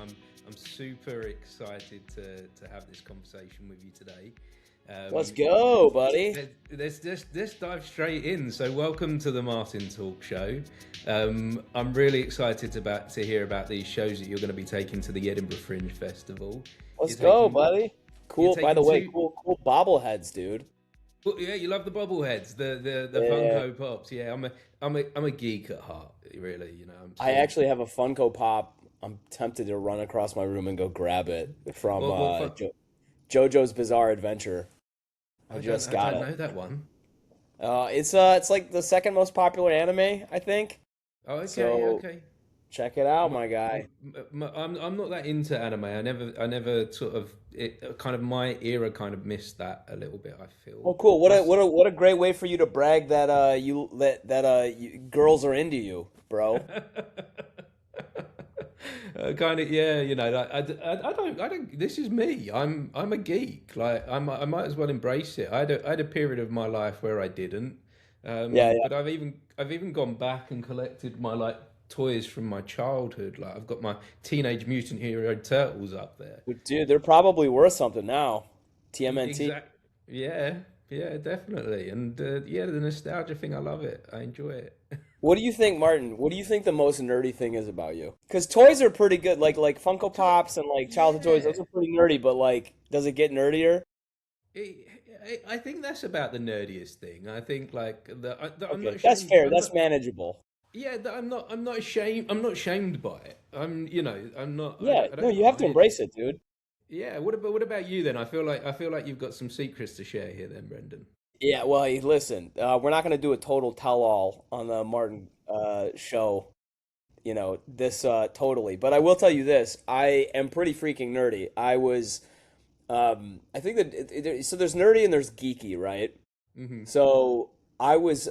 I'm super excited to have this conversation with you today. Let's go, buddy. Let's dive straight in. So, welcome to the Martin Talk Show. I'm really excited to hear about these shows that you're going to be taking to the Edinburgh Fringe Festival. Let's go, buddy. Cool. By the way, cool bobbleheads, dude. Well, yeah, you love the bobbleheads, the Yeah. Funko Pops. Yeah, I'm a geek at heart, really. You know, I actually have a Funko Pop. I'm tempted to run across my room and go grab it from JoJo's Bizarre Adventure. I just got I it. don't know that one. It's like the second most popular anime, I think. Oh, okay, So okay. check it out, my guy. I'm not that into anime. I never sort of kind of my era kind of missed that a little bit. I feel. Oh, cool. What a great way for you to brag that girls are into you, bro. Kind of, yeah, you know, like, I don't. This is me. I'm a geek. Like I might as well embrace it. I had a period of my life where I didn't, Yeah, but I've even gone back and collected my like toys from my childhood. Like I've got my Teenage Mutant Hero Turtles up there. yeah. Dude, they're probably worth something now. TMNT. Exact. Yeah, yeah, definitely. And yeah, the nostalgia thing. I love it. I enjoy it. What do you think, Martin? What do you think the most nerdy thing is about you? Because toys are pretty good, like Funko Pops and like childhood toys. Yeah. Those are pretty nerdy, but like, does it get nerdier? I think that's about the nerdiest thing. I think like that I'm not Okay, that's ashamed. fair. I'm That's not. manageable. Yeah, that I'm not ashamed. I'm not shamed by it. I'm not. Yeah, I no, don't you have to hide it. embrace it, dude. Yeah. What about you then? I feel like you've got some secrets to share here, then, Brendan. Yeah, well, hey, listen, we're not gonna do a total tell-all on the Martin show, this totally. But I will tell you this: I am pretty freaking nerdy. I think that so there's nerdy and there's geeky, right? Hmm. So I was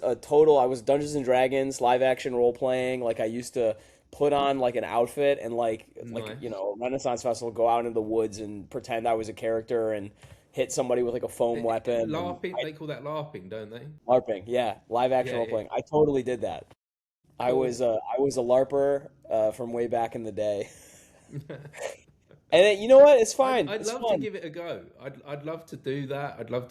Dungeons and Dragons live action role playing. Like I used to put on like an outfit and Nice. a Renaissance festival, go out into the woods and pretend I was a character and hit somebody with like a foam weapon and LARPing. They call that LARPing, don't they? LARPing. Yeah, live action Yeah, role yeah. playing. I totally did that. Cool. I was a LARPer from way back in the day. And you know what? It's fine. I'd It's love to fun. give it a go. I'd love to do that. I'd love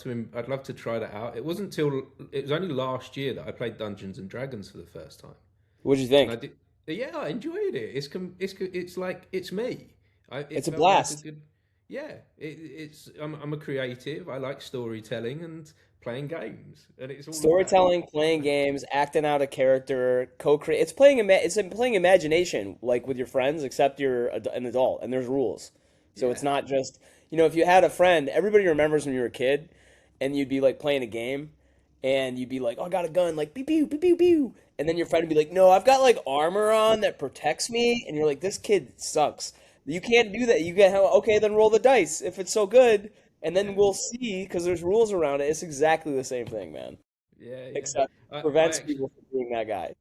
to try that out. It was only last year that I played Dungeons and Dragons for the first time, What'd you and I think? did. Yeah, I enjoyed it. It's like it's me. It It's a felt like a blast. good. Yeah, I'm a creative. I like storytelling and playing games, and it's all about Storytelling, playing games, acting out a character, co-create. It's playing imagination, like with your friends, except you're an adult and there's rules. So it's yeah. not just, if you had a friend, everybody remembers when you were a kid, and you'd be like playing a game, and you'd be like, "Oh, I got a gun, like pew pew pew pew pew," and then your friend would be like, "No, I've got like armor on that protects me," and you're like, "This kid sucks. You can't do that. You get okay, then roll the dice if it's so good." And then we'll see because there's rules around it. It's exactly the same thing, man. Yeah, yeah. Except I prevents actually people from being that guy.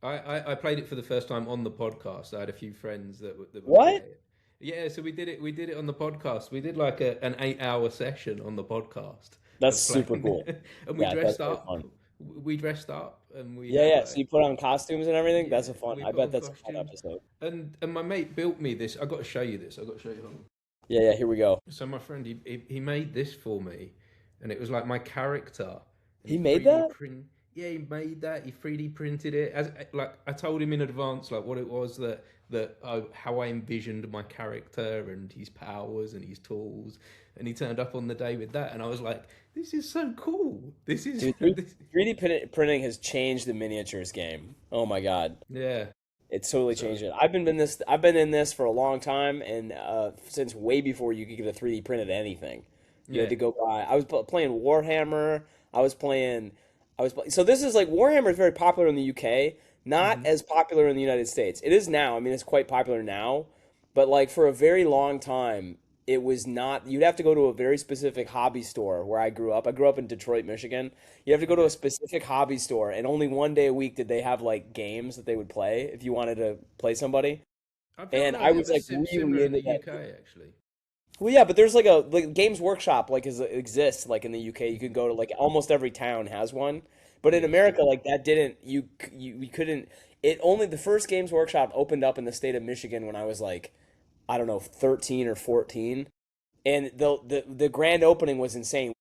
I played it for the first time on the podcast. I had a few friends that would play What? it. Yeah, so we did it on the podcast. We did like an 8 hour session on the podcast That's of super playing, cool. and we Yeah, that's dressed very up. fun. We dressed up, and we Yeah, had yeah. So like you put on costumes and everything. yeah, That's a fun. we I put bet on that's a fun costumes, episode. and my mate built me this. I got to show you this. I got to show you. Hold on. Yeah, yeah. Here we go. So my friend, he made this for me, and it was like my character, and He he made 3D that? print. Yeah, he made that. He 3D printed it. As like I told him in advance, like what it was how I envisioned my character and his powers and his tools, and he turned up on the day with that, and I was like, this is so cool. This is Dude, this. 3D printing has changed the miniatures game. Oh my God. Yeah. It's totally So changed it. I've been in this for a long time, and since way before you could get a 3D printed anything, you had yeah. to go buy. I was playing Warhammer. I was playing. So this is like Warhammer is very popular in the UK, not Hmm. as popular in the United States. It is now. I mean, it's quite popular now, but like for a very long time, it was not. You'd have to go to a very specific hobby store where I grew up. I grew up in Detroit, Michigan. You have to go to a Okay. specific hobby store, and only one day a week did they have like games that they would play if you wanted to play somebody. I feel And like I it was was like really similar in into the that. UK actually. Well, yeah, but there's like Games Workshop exists like in the UK. You could go to like almost every town has one. But in Yeah, America, sure. like that didn't you couldn't. It only the first Games Workshop opened up in the state of Michigan when I was like I don't know, 13 or 14. And the grand opening was insane.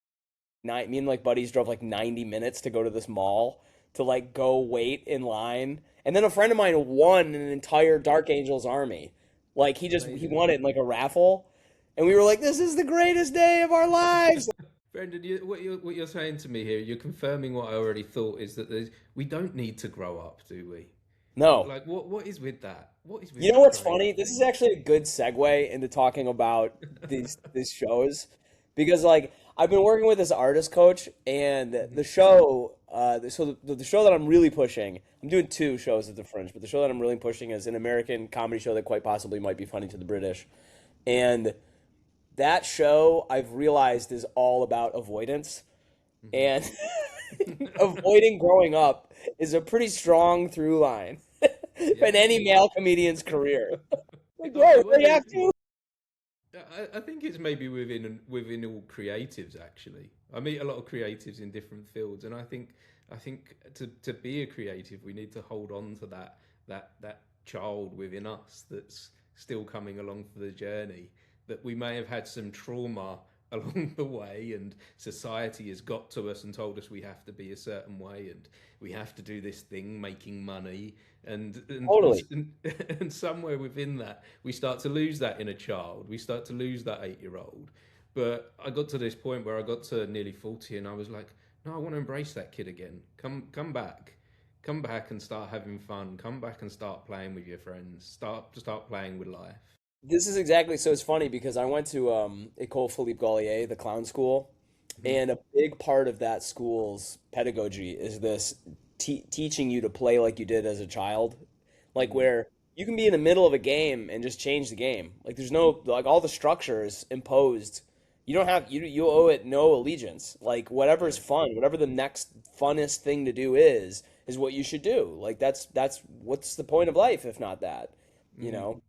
Me and like buddies drove like 90 minutes to go to this mall to like go wait in line. And then a friend of mine won an entire Dark Angels army. Like he Amazing. won it in like a raffle. And we were like, this is the greatest day of our lives. Brendan, what you're saying to me here, you're confirming what I already thought is that we don't need to grow up, do we? No. Like, what is with that? What is with You know that what's growing funny? up This thing? is actually a good segue into talking about these shows because like I've been working with this artist coach and the show the show that I'm really pushing, I'm doing two shows at the Fringe, but the show that I'm really pushing is an American comedy show that quite possibly might be funny to the British. And that show I've realized is all about avoidance Hmm. and avoiding growing up is a pretty strong through line in Yeah. any male comedian's career. Like, Oh, bro, well, we have to. I think it's maybe within all creatives actually. I meet a lot of creatives in different fields, and I think to be a creative, we need to hold on to that child within us that's still coming along for the journey. That we may have had some trauma along the way, and society has got to us and told us we have to be a certain way, and we have to do this thing, making money, and and and, Totally. and, and somewhere within that we start to lose that inner child, we start to lose that 8 year old. But I got to this point where I got to nearly 40 and I was like, no, I want to embrace that kid again. Come back and start having fun, come back and start playing with your friends, start playing with life. This is exactly so. It's funny because I went to École Philippe Gaulier, the clown school, Mhm. and a big part of that school's pedagogy is this teaching you to play like you did as a child, like Mm. where you can be in the middle of a game and just change the game. Like there's no like all the structure is imposed. You don't have you owe it no allegiance. Like whatever's Yeah. fun, whatever the next funnest thing to do is what you should do. Like that's what's the point of life if not that, you Mm. know?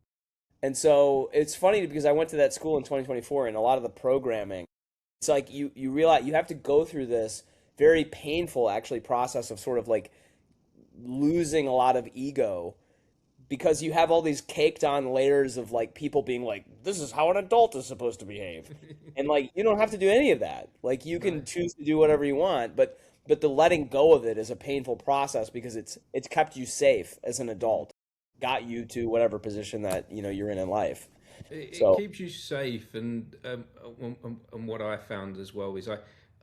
And so it's funny because I went to that school in 2024 and a lot of the programming, it's like you realize you have to go through this very painful actually process of sort of like losing a lot of ego because you have all these caked on layers of like people being like this is how an adult is supposed to behave. And like you don't have to do any of that. Like you No. can choose to do whatever you want, but the letting go of it is a painful process because it's kept you safe as an Mm. adult, got you to whatever position that you're in life. It So keeps you safe, and what I found as well is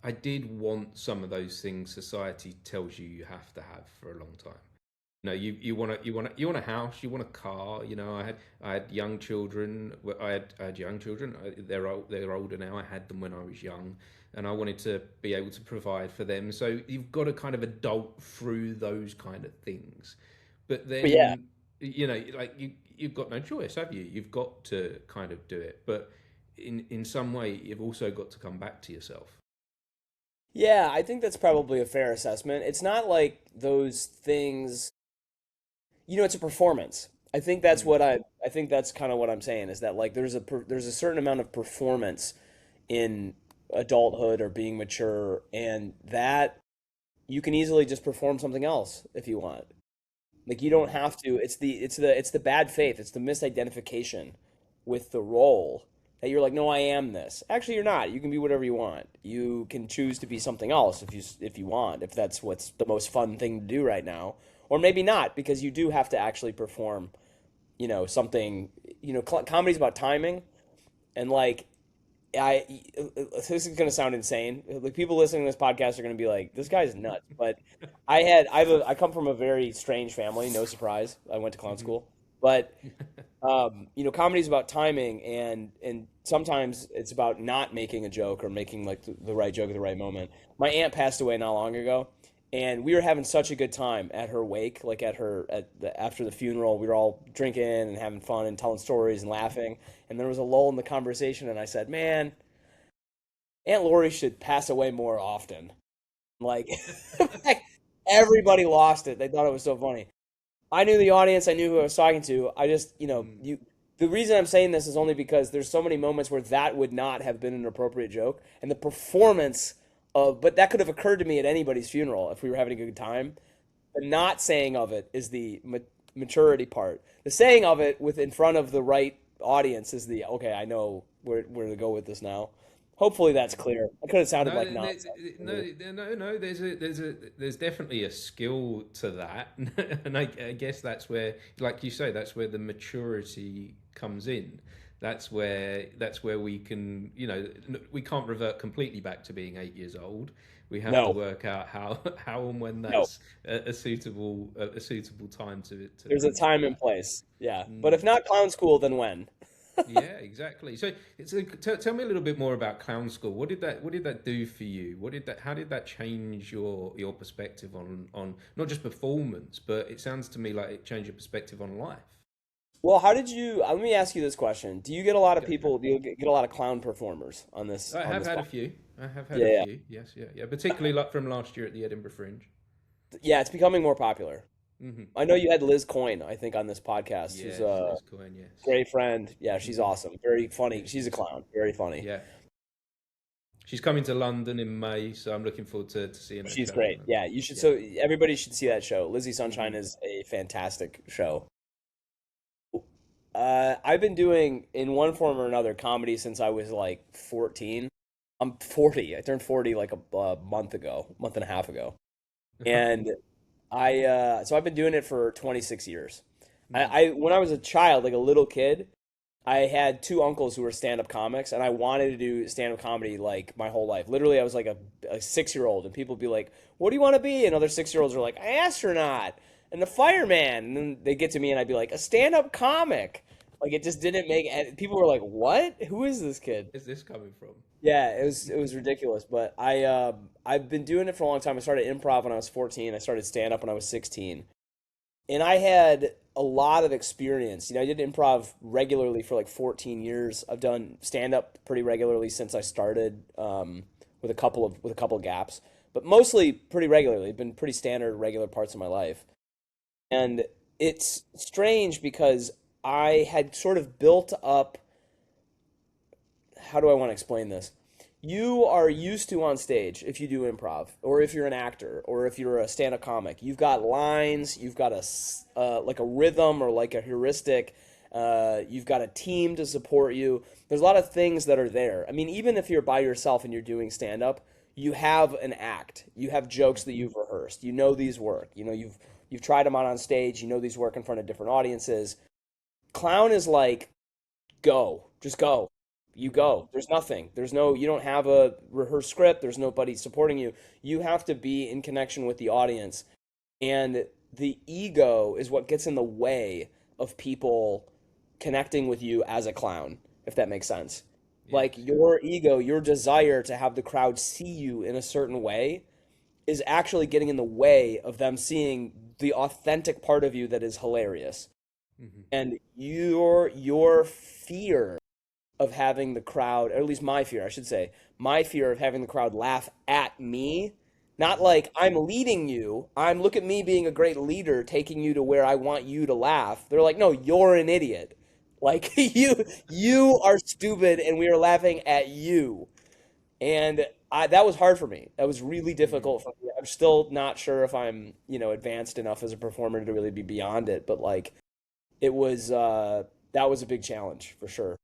I did want some of those things society tells you you have to have for a long time. You want a house, you want a car. I had young children. I had young children. They're older now. I had them when I was young, and I wanted to be able to provide for them. So you've got to kind of adult through those kind of things. But but yeah, then, like you've got no choice, have you? You've got to kind of do it. But in some way, you've also got to come back to yourself. yeah, I think that's probably a fair assessment. It's not like those things, it's a performance. I think that's Mm. what I think that's kind of what I'm saying is that like there's a certain amount of performance in adulthood or being mature, and that you can easily just perform something else if you want. Like you don't Mm. have to. It's the bad faith. It's the misidentification with the role that you're like, no, I am this. Actually, you're not. You can be whatever you want. You can choose to be something else if you want. If that's what's the most fun thing to do right now, or maybe not because you do have to actually perform. Something. Comedy's about timing, and like I this is gonna sound insane. Like people listening to this podcast are gonna be like, "This guy's nuts." But I come from a very strange family. No surprise. I went to clown Mhm. school, but comedy's about timing, and sometimes it's about not making a joke or making like the right joke at the right moment. My aunt passed away not long ago, and we were having such a good time at her wake, like after the funeral. We were all drinking and having fun and telling stories and laughing. And there was a lull in the conversation, and I said, "Man, Aunt Lori should pass away more often." Like, like everybody lost it. They thought it was so funny. I knew the audience. I knew who I was talking to. I just, Mm. you. The reason I'm saying this is only because there's so many moments where that would not have been an appropriate joke, and the performance of, but that could have occurred to me at anybody's funeral if we were having a good time. The not saying of it is the maturity part. The saying of it with in front of the right audience is the okay. I know where to go with this now. Hopefully that's clear. I could have sounded No, like nonsense. no. There's definitely a skill to that, and I guess that's where, like you say, that's where the maturity comes in. That's where we can, we can't revert completely back to being 8 years old. We have to No, work out how and when no. that's a suitable time to There's a bring that time and back. place. Yeah, but Mm. if not clown school, then when? Yeah, exactly. So, tell me a little bit more about clown school. What did that do for you? How did that change your perspective on not just performance, but it sounds to me like it changed your perspective on life. Well, how did you? Let me ask you this question: do you get a lot of Go for it. people? Do you get a lot of clown performers on this I on have this had a podcast? few. I have had Yeah, a yeah, few. Yes, yeah, yeah. Particularly like from last year at the Edinburgh Fringe. yeah. It's becoming more popular. Hmm. I know you had Liz Coyne, I think, on this podcast, who's Yes, a Liz Cohen. Yes. great friend. Yeah, she's Hmm. awesome. Very funny. Yeah, she She's a is. clown. Very funny. Yeah, she's coming to London in May, so I'm looking forward to seeing her She's show. great. Yeah, you should. Yeah. So everybody should see that show. Lizzie Hmm. Sunshine is a fantastic show. I've been doing in one form or another comedy since I was like 14. I'm 40. I turned 40 like a month ago, month and a half ago. And so I've been doing it for 26 years. Hmm. I when I was a child, like a little kid, I had two uncles who were stand-up comics, and I wanted to do stand-up comedy like my whole life. Literally, I was like a 6-year-old, and people would be like, "What do you want to be?" And other 6-year-olds are like, "An astronaut and a fireman." And then they get to me, and I'd be like, "A stand-up comic." Like it just didn't make. And people were like, "What? Who is this kid?" Is this coming from? Yeah, it was ridiculous. But I've been doing it for a long time. I started improv when I was 14. I started stand-up when I was 16. And I had a lot of experience. I did improv regularly for like 14 years. I've done stand up pretty regularly since I started, with a couple of gaps, but mostly pretty regularly. It's been pretty standard, regular parts of my life. And it's strange because I had sort of built up. How do I want to explain this? You are used to on stage if you do improv, or if you're an actor, or if you're a stand-up comic. You've got lines, you've got like a rhythm or like a heuristic. You've got a team to support you. There's a lot of things that are there. I mean, even if you're by yourself and you're doing stand-up, you have an act. You have jokes that you've rehearsed. You know these work. You've tried them out on stage. You know these work in front of different audiences. Clown is like go, just go. You Hmm. go. There's nothing. You don't have a rehearsed script. There's nobody supporting you. You have to be in connection with the audience. And the ego is what gets in the way of people connecting with you as a clown, if that makes sense. Like Yes. your ego, your desire to have the crowd see you in a certain way is actually getting in the way of them seeing the authentic part of you that is hilarious. Hmm. And your fear of having the crowd, or at least my fear, I should say, my fear of having the crowd laugh at me, not Hmm. like I'm leading you. Look at me being a great leader, taking you to where I want you to laugh. They're like, no, you're an idiot. Like you are stupid, and we are laughing at you. And that was hard for me. That was really Hmm. difficult for me. I'm still not sure if I'm, advanced enough as a performer to really be beyond it, but like it was that was a big challenge for sure.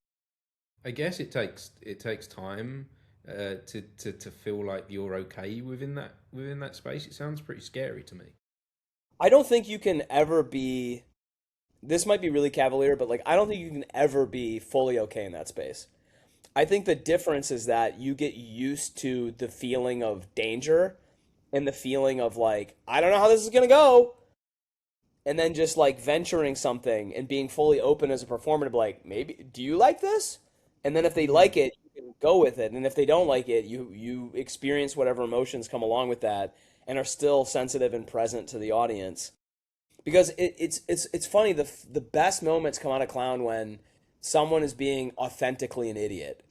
I guess it takes time to feel like you're okay within that space. It sounds pretty scary to me. I don't think you can ever be, this might be really cavalier, but like I don't think you can ever be fully okay in that space. I think the difference is that you get used to the feeling of danger and the feeling of like, I don't know how this is gonna go. And then just like venturing something and being fully open as a performer to be like, maybe, do you like this? And then if they Hmm. like it, you can go with it. And if they don't like it, you experience whatever emotions come along with that and are still sensitive and present to the audience. Because it's funny, the best moments come out of clown when someone is being authentically an idiot.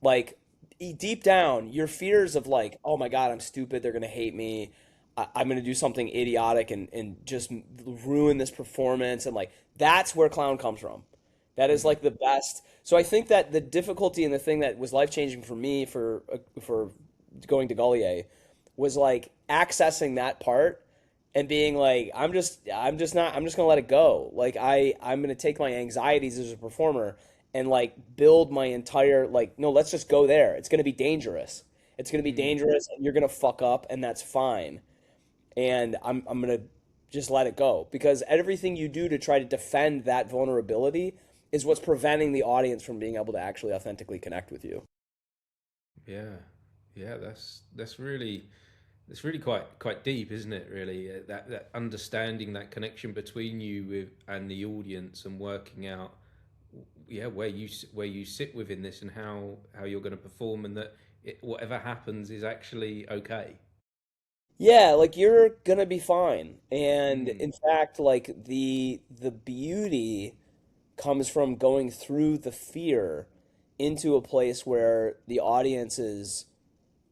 Like deep down, your fears of like, oh my God, I'm stupid, they're gonna hate me, I'm gonna do something idiotic and just ruin this performance, and like that's where clown comes from. That is Hmm. like the best. So I think that the difficulty and the thing that was life changing for me for going to Gaulier was like accessing that part and being like, I'm just gonna let it go. Like I'm gonna take my anxieties as a performer and like build my entire like no, let's just go there. It's going to be dangerous. It's going to be Mm. dangerous and you're going to fuck up and that's fine. And I'm going to just let it go because everything you do to try to defend that vulnerability is what's preventing the audience from being able to actually authentically connect with you. Yeah, yeah, that's really quite deep, isn't it? Really, that understanding that connection between you with and the audience, and working out, yeah, where you sit within this, and how you're going to perform, and that whatever happens is actually okay. Yeah, like you're gonna be fine. And Mm, in fact, like the beauty comes from going through the fear into a place where the audience is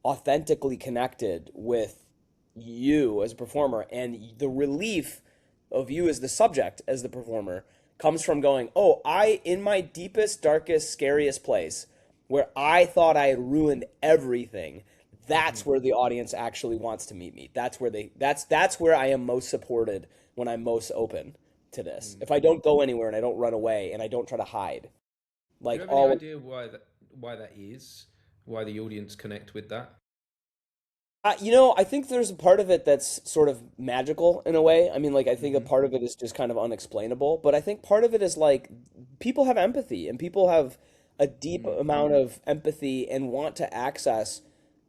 authentically connected with you as a performer, and the relief of you as the subject, as the performer, comes from going, oh, I, in my deepest, darkest, scariest place, where I thought I had ruined everything, hmm. that's where the audience actually wants to meet me. That's where I am most supported when I'm most open to this. Mm. If I don't go anywhere and I don't run away and I don't try to hide, Do you like have any all. idea why that is? Why the audience connect with that? I think there's a part of it that's sort of magical in a way. I mean, like, I think a Hmm. part of it is just kind of unexplainable, but I think part of it is like people have empathy and people have a deep Mm. amount of empathy and want to access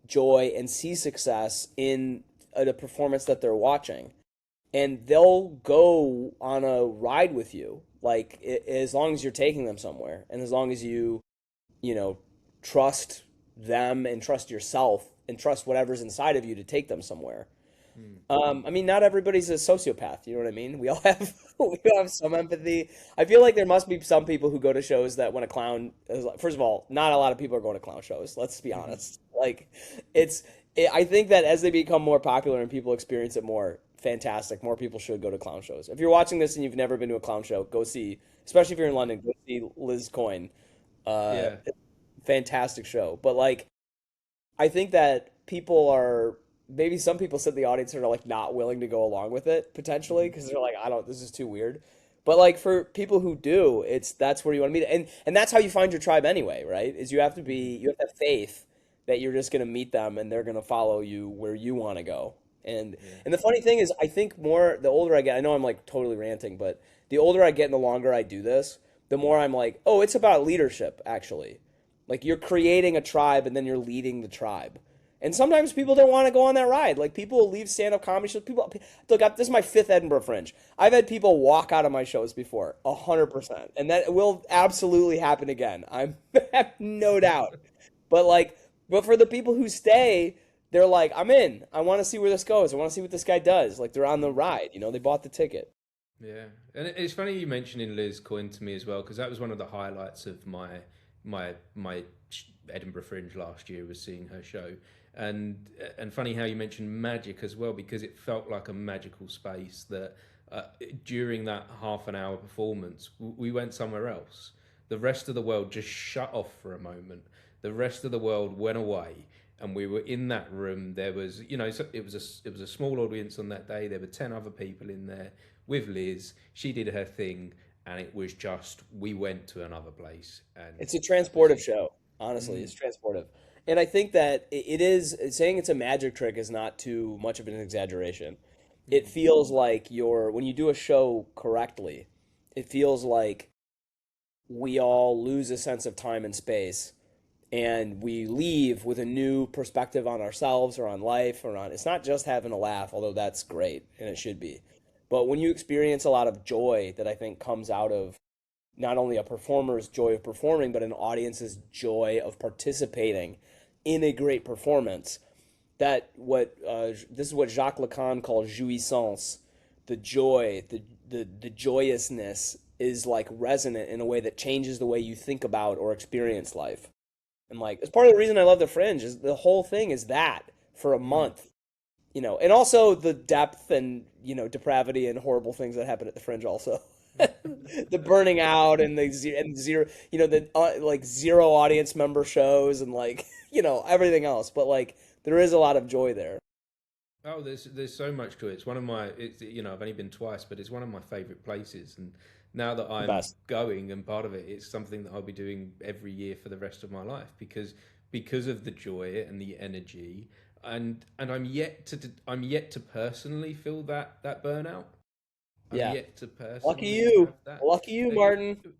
joy and see success in a performance that they're watching. And they'll go on a ride with you, like, as long as you're taking them somewhere and as long as you know, trust them and trust yourself and trust whatever's inside of you to take them somewhere. Mm. I mean, not everybody's a sociopath. You know what I mean? We all have we all have some empathy. I feel like there must be some people who go to shows that when a clown is like, first of all, not a lot of people are going to clown shows. Let's be Hmm. honest. Like, I think that as they become more popular and people experience it more, fantastic. More people should go to clown shows. If you're watching this and you've never been to a clown show, go see. Especially if you're in London, go see Liz Coyne. Yeah. Fantastic show. But like, I think that people are maybe some people sit in the audience are like not willing to go along with it potentially Hmm. because they're like, I don't, this is too weird. But like for people who do, it's that's where you want to meet, and that's how you find your tribe anyway, right? Is Hmm. you have to have faith that you're just gonna meet them and they're gonna follow you where you want to go. And Yeah. and the funny thing is, I think more the older I get, I know I'm like totally ranting, but the older I get and the longer I do this, the more I'm like, oh, it's about leadership actually. Like you're creating a tribe and then you're leading the tribe. And sometimes people don't want to go on that ride. Like people will leave stand-up comedy shows. People look up. This is my fifth Edinburgh Fringe. I've had people walk out of my shows before, 100%, and that will absolutely happen again. I have no doubt. But like, but for the people who stay, they're like, I'm in. I want to see where this goes. I want to see what this guy does. Like they're on the ride. You know, they bought the ticket. Yeah, and it's funny you mentioning Liz Coyne to me as well, because that was one of the highlights of my Edinburgh Fringe last year, was seeing her show, and funny how you mentioned magic as well, because it felt like a magical space that uh, during that half an hour performance we went somewhere else. The rest of the world just shut off for a moment. The rest of the world went away, and we were in that room. There was, it was a small audience on that day. There were 10 other people in there with Liz. She did her thing, and it was just, we went to another place, and It's a that was transportive it. show. Honestly, Mm, it's transportive. And I think that it is saying it's a magic trick is not too much of an exaggeration. It mm, feels like you're when you do a show correctly, it feels like we all lose a sense of time and space and we leave with a new perspective on ourselves or on life or on it's not just having a laugh, although that's great and it should be. But when you experience a lot of joy that I think comes out of not only a performer's joy of performing, but an audience's joy of participating in a great performance. That what this is what Jacques Lacan calls jouissance, the joy, the joyousness is like resonant in a way that changes the way you think about or experience life. And like it's part of the reason I love the Fringe is the whole thing is that for a mm. month, and also the depth and depravity and horrible things that happen at the Fringe also. The burning out and and zero, the like zero audience member shows and like everything else. But like there is a lot of joy there. Oh, there's so much to it. It's one of my it's you know I've only been twice, but it's one of my favorite places. And now that The I'm best. going and part of it, it's something that I'll be doing every year for the rest of my life because of the joy and the energy. And I'm yet to personally feel that burnout. I'm Yeah. yet to Lucky personally you. have that. Lucky you, Uh, Martin.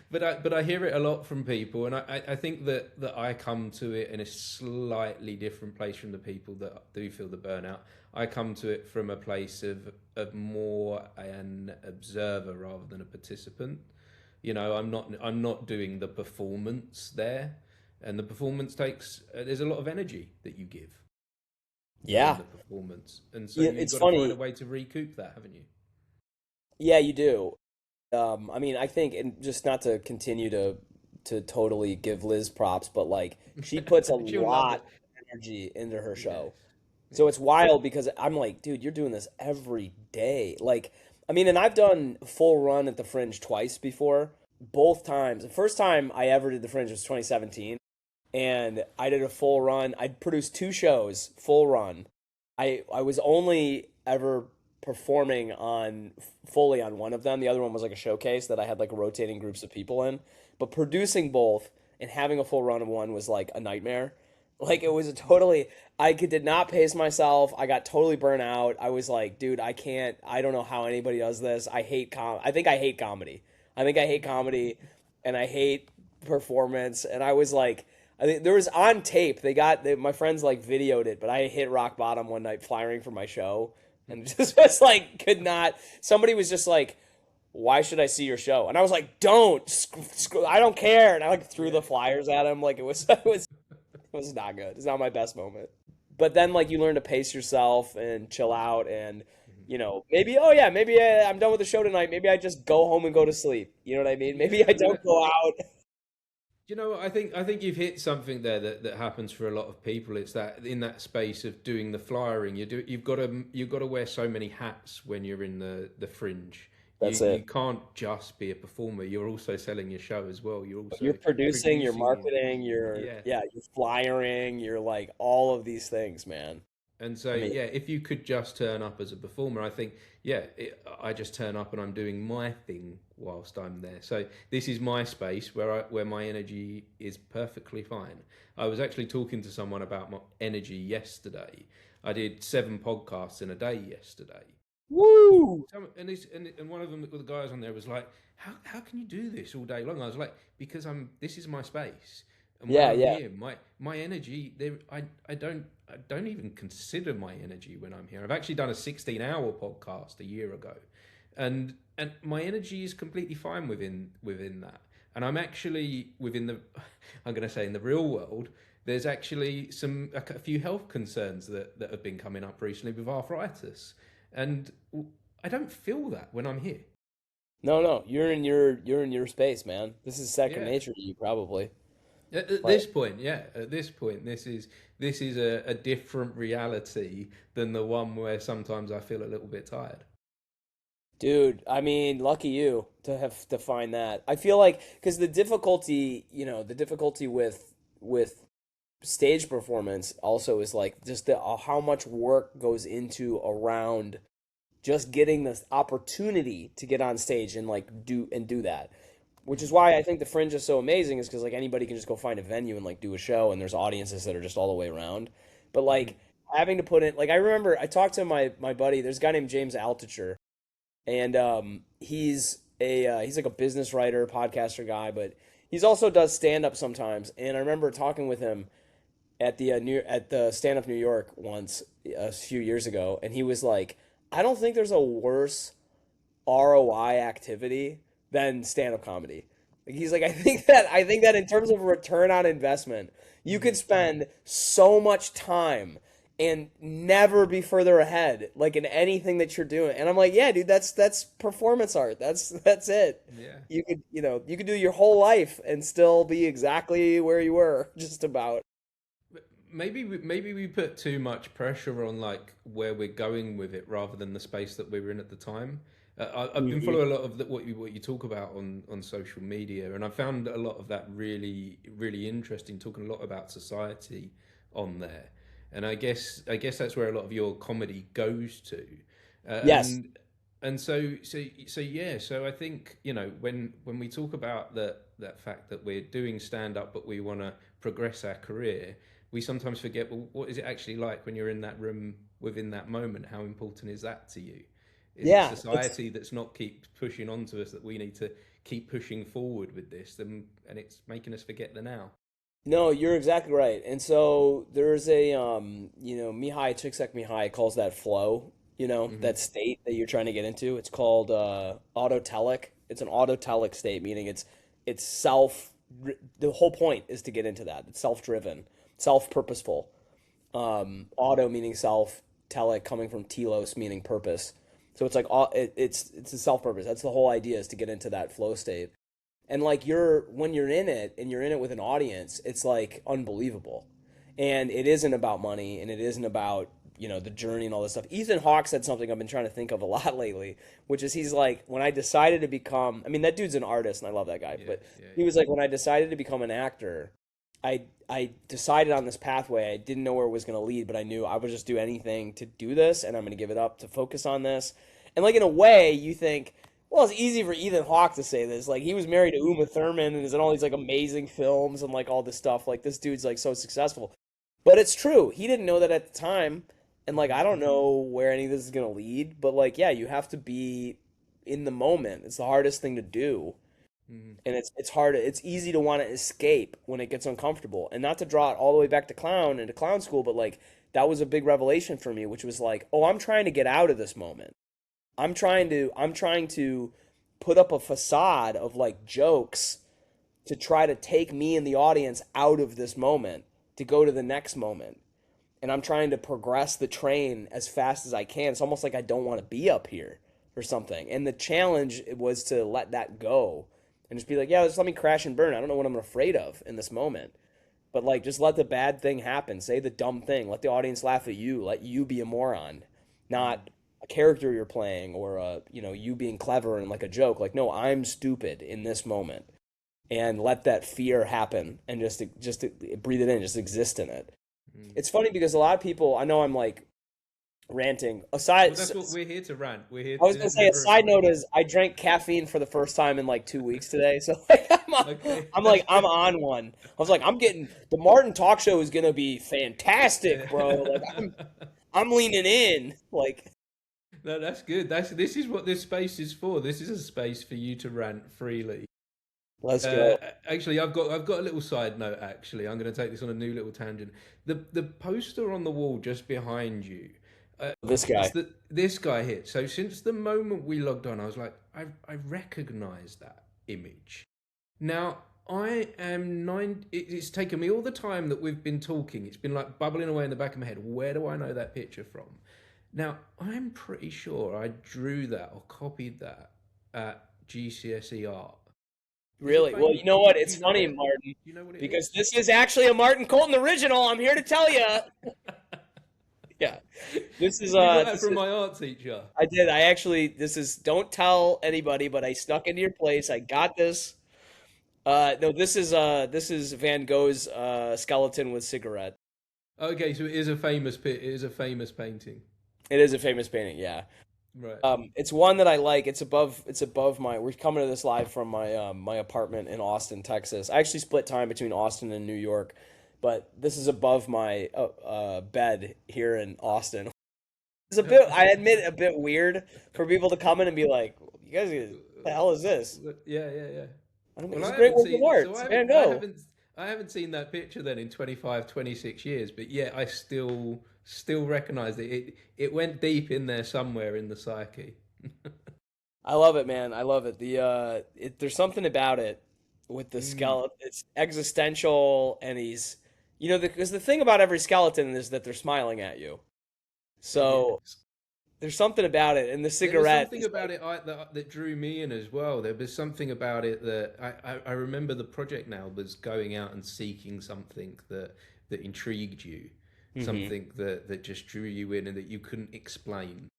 but I hear it a lot from people, and I think that I come to it in a slightly different place from the people that do feel the burnout. I come to it from a place of more an observer rather than a participant. You know, I'm not doing the performance there, and the performance takes there's a lot of energy that you give within Yeah. the performance, and so Yeah, you've it's got to find a funny. way to recoup that, haven't you? Yeah, you do. I mean, I think, and just not to continue to totally give Liz props, but like she puts a She'll love lot it. of energy into her Yes. show. So Yeah. it's wild because I'm like, dude, you're doing this every day. Like, I mean, and I've done full run at the Fringe twice before. Both times. The first time I ever did the Fringe was 2017, and I did a full run. I produced two shows, full run. I was only ever performing on fully on one of them. The other one was like a showcase that I had like rotating groups of people in. But producing both and having a full run of one was like a nightmare. Like it was a totally did not pace myself. I got totally burnt out. I was like, dude, I can't. I don't know how anybody does this. I think I hate comedy. I think I hate comedy and I hate performance. And I was like, I think there was on tape. My friends like videoed it, but I hit rock bottom one night flying for my show, and it just was like could not. Somebody was just like, "Why should I see your show?" And I was like, "Don't. I don't care." And I like threw the Yeah. flyers at him. Like it was not good. It's not my best moment. But then like you learn to pace yourself and chill out and. Maybe, oh yeah, maybe I'm done with the show tonight. Maybe I just go home and go to sleep. You know what I mean? Maybe I Yeah, don't go out. you know, I think you've hit something there that happens for a lot of people. It's that in that space of doing the flyering, you've got to wear so many hats when you're in the fringe. You That's you it. can't just be a performer. You're also selling your show as well. You're You're also producing, you're producing it. marketing, Yeah. you're flyering, you're like all of these things, man. And so, I mean, yeah, if you could just turn up as a performer, I think, yeah, I just turn up and I'm doing my thing whilst I'm there. So this is my space where my energy is perfectly fine. I was actually talking to someone about my energy yesterday. I did 7 podcasts in a day yesterday, woo! and one of them, the guys on there was like, how can you do this all day long? I was like, because this is my space, and when Yeah, I'm yeah. here, my energy there, I don't even consider my energy when I'm here. I've actually done a 16-hour podcast a year ago, and my energy is completely fine within that. And I'm actually within the, I'm going to say in the real world, there's actually a few health concerns that have been coming up recently with arthritis, and I don't feel that when I'm here. No, no, you're in your space, man. This is second Yeah. nature to you, probably. At Like, this point, yeah. At this point, this is a different reality than the one where sometimes I feel a little bit tired. dude, I mean, lucky you to have to find that. I feel like because the difficulty with stage performance also is like just how much work goes into around just getting this opportunity to get on stage and like do that. Which is Mm. why I think the Fringe is so amazing is because like anybody can just go find a venue and like do a show and there's audiences that are just all the way around. But Mhm. like having to put in like I remember I talked to my buddy, there's a guy named James Altucher and he's like a business writer, podcaster guy, but he's also does stand up sometimes. And I remember talking with him at the Stand Up New York once a few years ago, and he was like, "I don't think there's a worse ROI activity than stand up comedy." Like he's like, I think that in terms of return on investment, you could Mhm. spend so much time and never be further ahead, like in anything that you're doing. And I'm like, yeah, dude, that's performance art. That's it. Yeah. You could do your whole life and still be exactly where you were, just about. Maybe we put too much pressure on like where we're going with it rather than the space that we were in at the time. I've been Hmm. following a lot of what you talk about on social media, and I found a lot of that really really interesting. Talking a lot about society on there, and I guess that's where a lot of your comedy goes to, Yes. and so I think, when we talk about that fact that we're doing stand up but we want to progress our career, we sometimes forget, well, what is it actually like when you're in that room within that moment? How important is that to you? Is it Yeah, it's society that's not keep pushing onto us that we need to keep pushing forward with this, and it's making us forget the now? no, you're exactly right. And so there's a Mihai Csikszentmihalyi calls that flow, Hmm. that state that you're trying to get into. It's called autotelic. It's an autotelic state, meaning it's self the whole point is to get into that. It's self-driven, self-purposeful. Auto meaning self, telic coming from telos meaning purpose. So it's like it's a self-purpose. That's the whole idea, is to get into that flow state. And like when you're in it and you're in it with an audience, it's like unbelievable. And it isn't about money, and it isn't about the journey and all this stuff. Ethan Hawke said something I've been trying to think of a lot lately, which is, he's like, when I decided to become, I mean, that dude's an artist and I love that guy, Yeah, but yeah, he yeah. was like, when I decided to become an actor, I decided on this pathway. I didn't know where it was going to lead, but I knew I would just do anything to do this, and I'm going to give it up to focus on this. And like, in a way, you think, well, it's easy for Ethan Hawke to say this. Like, he was married to Uma Thurman and is in all these like amazing films and like all this stuff. Like, this dude's like so successful. But it's true. He didn't know that at the time. And like, I Hmm. don't know where any of this is going to lead, but like, yeah, you have to be in the moment. It's the hardest thing to do. Hmm. And it's hard. It's easy to want to escape when it gets uncomfortable. And not to draw it all the way back to clown and to clown school, but like, that was a big revelation for me, which was like, oh, I'm trying to get out of this moment. I'm trying to put up a facade of like jokes to try to take me and the audience out of this moment to go to the next moment. And I'm trying to progress the train as fast as I can. It's almost like I don't want to be up here or something. And the challenge was to let that go and just be like, yeah, just let me crash and burn. I don't know what I'm afraid of in this moment. But like, just let the bad thing happen. Say the dumb thing. Let the audience laugh at you. Let you be a moron, Hmm. not a character you're playing, or you being clever and like a joke. Like, no, I'm stupid in this moment, and let that fear happen, and just breathe it in, just exist in it. Hmm. It's funny because a lot of people, I know I'm like ranting. Well, that's what we're here to rant. We're here I was gonna say, a never side about. note is I drank caffeine for the first time in like 2 weeks today, so like Okay, I'm that's like I'm good. on one. I was like, I'm getting the Martin talk show is gonna be fantastic, bro. Like Yeah. I'm leaning in. Like, No, that's good. This is what this space is for. This is a space for you to rant freely. let's Uh, go. Actually, I've got a little side note. Actually, I'm going to take this on a new little tangent. The poster on the wall just behind you. Uh, This it's guy. this guy here. So since the moment we logged on, I was like, I recognize that image. Now I am it's taken me all the time that we've been talking. It's been like bubbling away in the back of my head. Where do I know that picture from? Now I'm pretty sure I drew that or copied that at GCSE art. Is it Really? Well, famous? you know Do you what? do It's you know funny, it? Martin, Do you know what it because is? this is actually a Martin Colton original. I'm here to tell you. Yeah. This is You got that this from is my art teacher. I did. I actually, this is, don't tell anybody, but I snuck into your place. I got this. No, this is Van Gogh's skeleton with cigarette. Okay, so it is a famous painting. It is a famous painting, yeah. Right. It's one that I like. It's above my. We're coming to this live from my apartment in Austin, Texas. I actually split time between Austin and New York, but this is above my bed here in Austin. It's a bit, I admit, a bit weird for people to come in and be like, "You guys, what the hell is this?" Yeah, yeah, yeah. I don't, Well, it's a I great haven't work of seen art. so It's Van Gogh. I haven't seen that picture then in 25, 26 years, but yeah, I still recognize it. It went deep in there somewhere in the psyche. I love it, man. I love it. There's something about it with the Mm, skeleton. It's existential, and because the thing about every skeleton is that they're smiling at you. So yes. there's something about it, and the There was cigarette something is about like, it that drew me in as well. There was something about it that I remember the project now was going out and seeking something that intrigued you, hmm something that just drew you in and that you couldn't explain.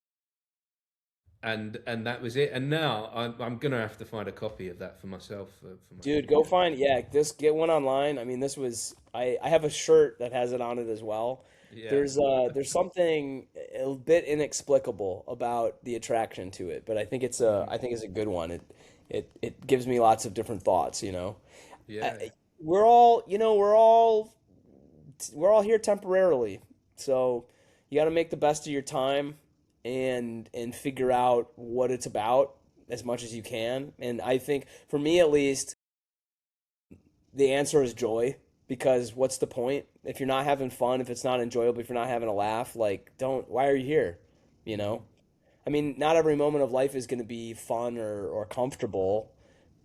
And that was it. And now I'm gonna have to find a copy of that for myself for my dude, go future. find, yeah, this get one online. I mean, this was, I have a shirt that has it on it as well. Yeah. There's something a bit inexplicable about the attraction to it, but I think it's a good one. It gives me lots of different thoughts, you know. Yeah. I, we're all, you know, we're all here temporarily. So you got to make the best of your time and figure out what it's about as much as you can. And I think for me at least, the answer is joy, because what's the point if you're not having fun, if it's not enjoyable, if you're not having a laugh, like don't why are you here? You know? I mean, not every moment of life is going to be fun or comfortable,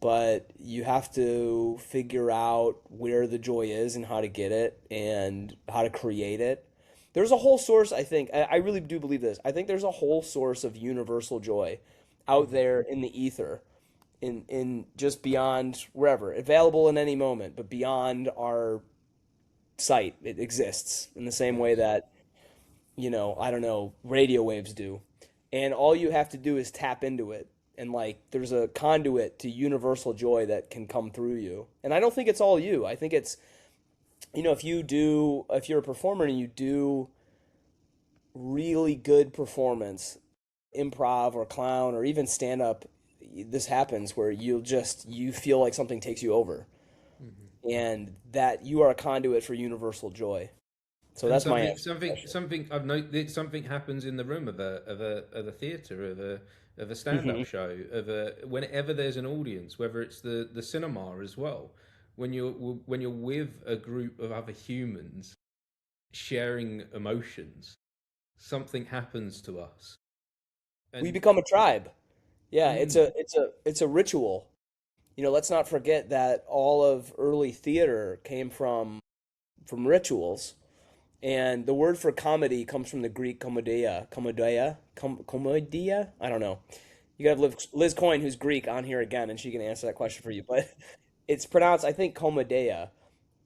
but you have to figure out where the joy is and how to get it and how to create it. There's a whole source, I think, I really do believe this. I think there's a whole source of universal joy out Hmm. there in the ether, in just beyond wherever, available in any moment, but beyond our sight. It exists in the same way Yes. that, you know, I don't know, radio waves do. And all you have to do is tap into it. And like there's a conduit to universal joy that can come through you. And I don't think it's all you. I think it's, you know, if you're a performer and you do really good performance, improv or clown or even stand up, this happens where you feel like something takes you over Hmm. and that you are a conduit for universal joy. So And that's my something, answer to the something, question. something I've noticed. Something happens in the room of a theater, of a stand-up Hmm. show, whenever there's an audience, whether it's the cinema as well. When you're with a group of other humans sharing emotions, something happens to us. We And become a tribe. Yeah, mm, it's a ritual. You know, let's not forget that all of early theater came from rituals. And the word for comedy comes from the Greek komedia. I don't know. You got to have Liz Coyne, who's Greek, on here again, and she can answer that question for you. But it's pronounced, I think, komedia,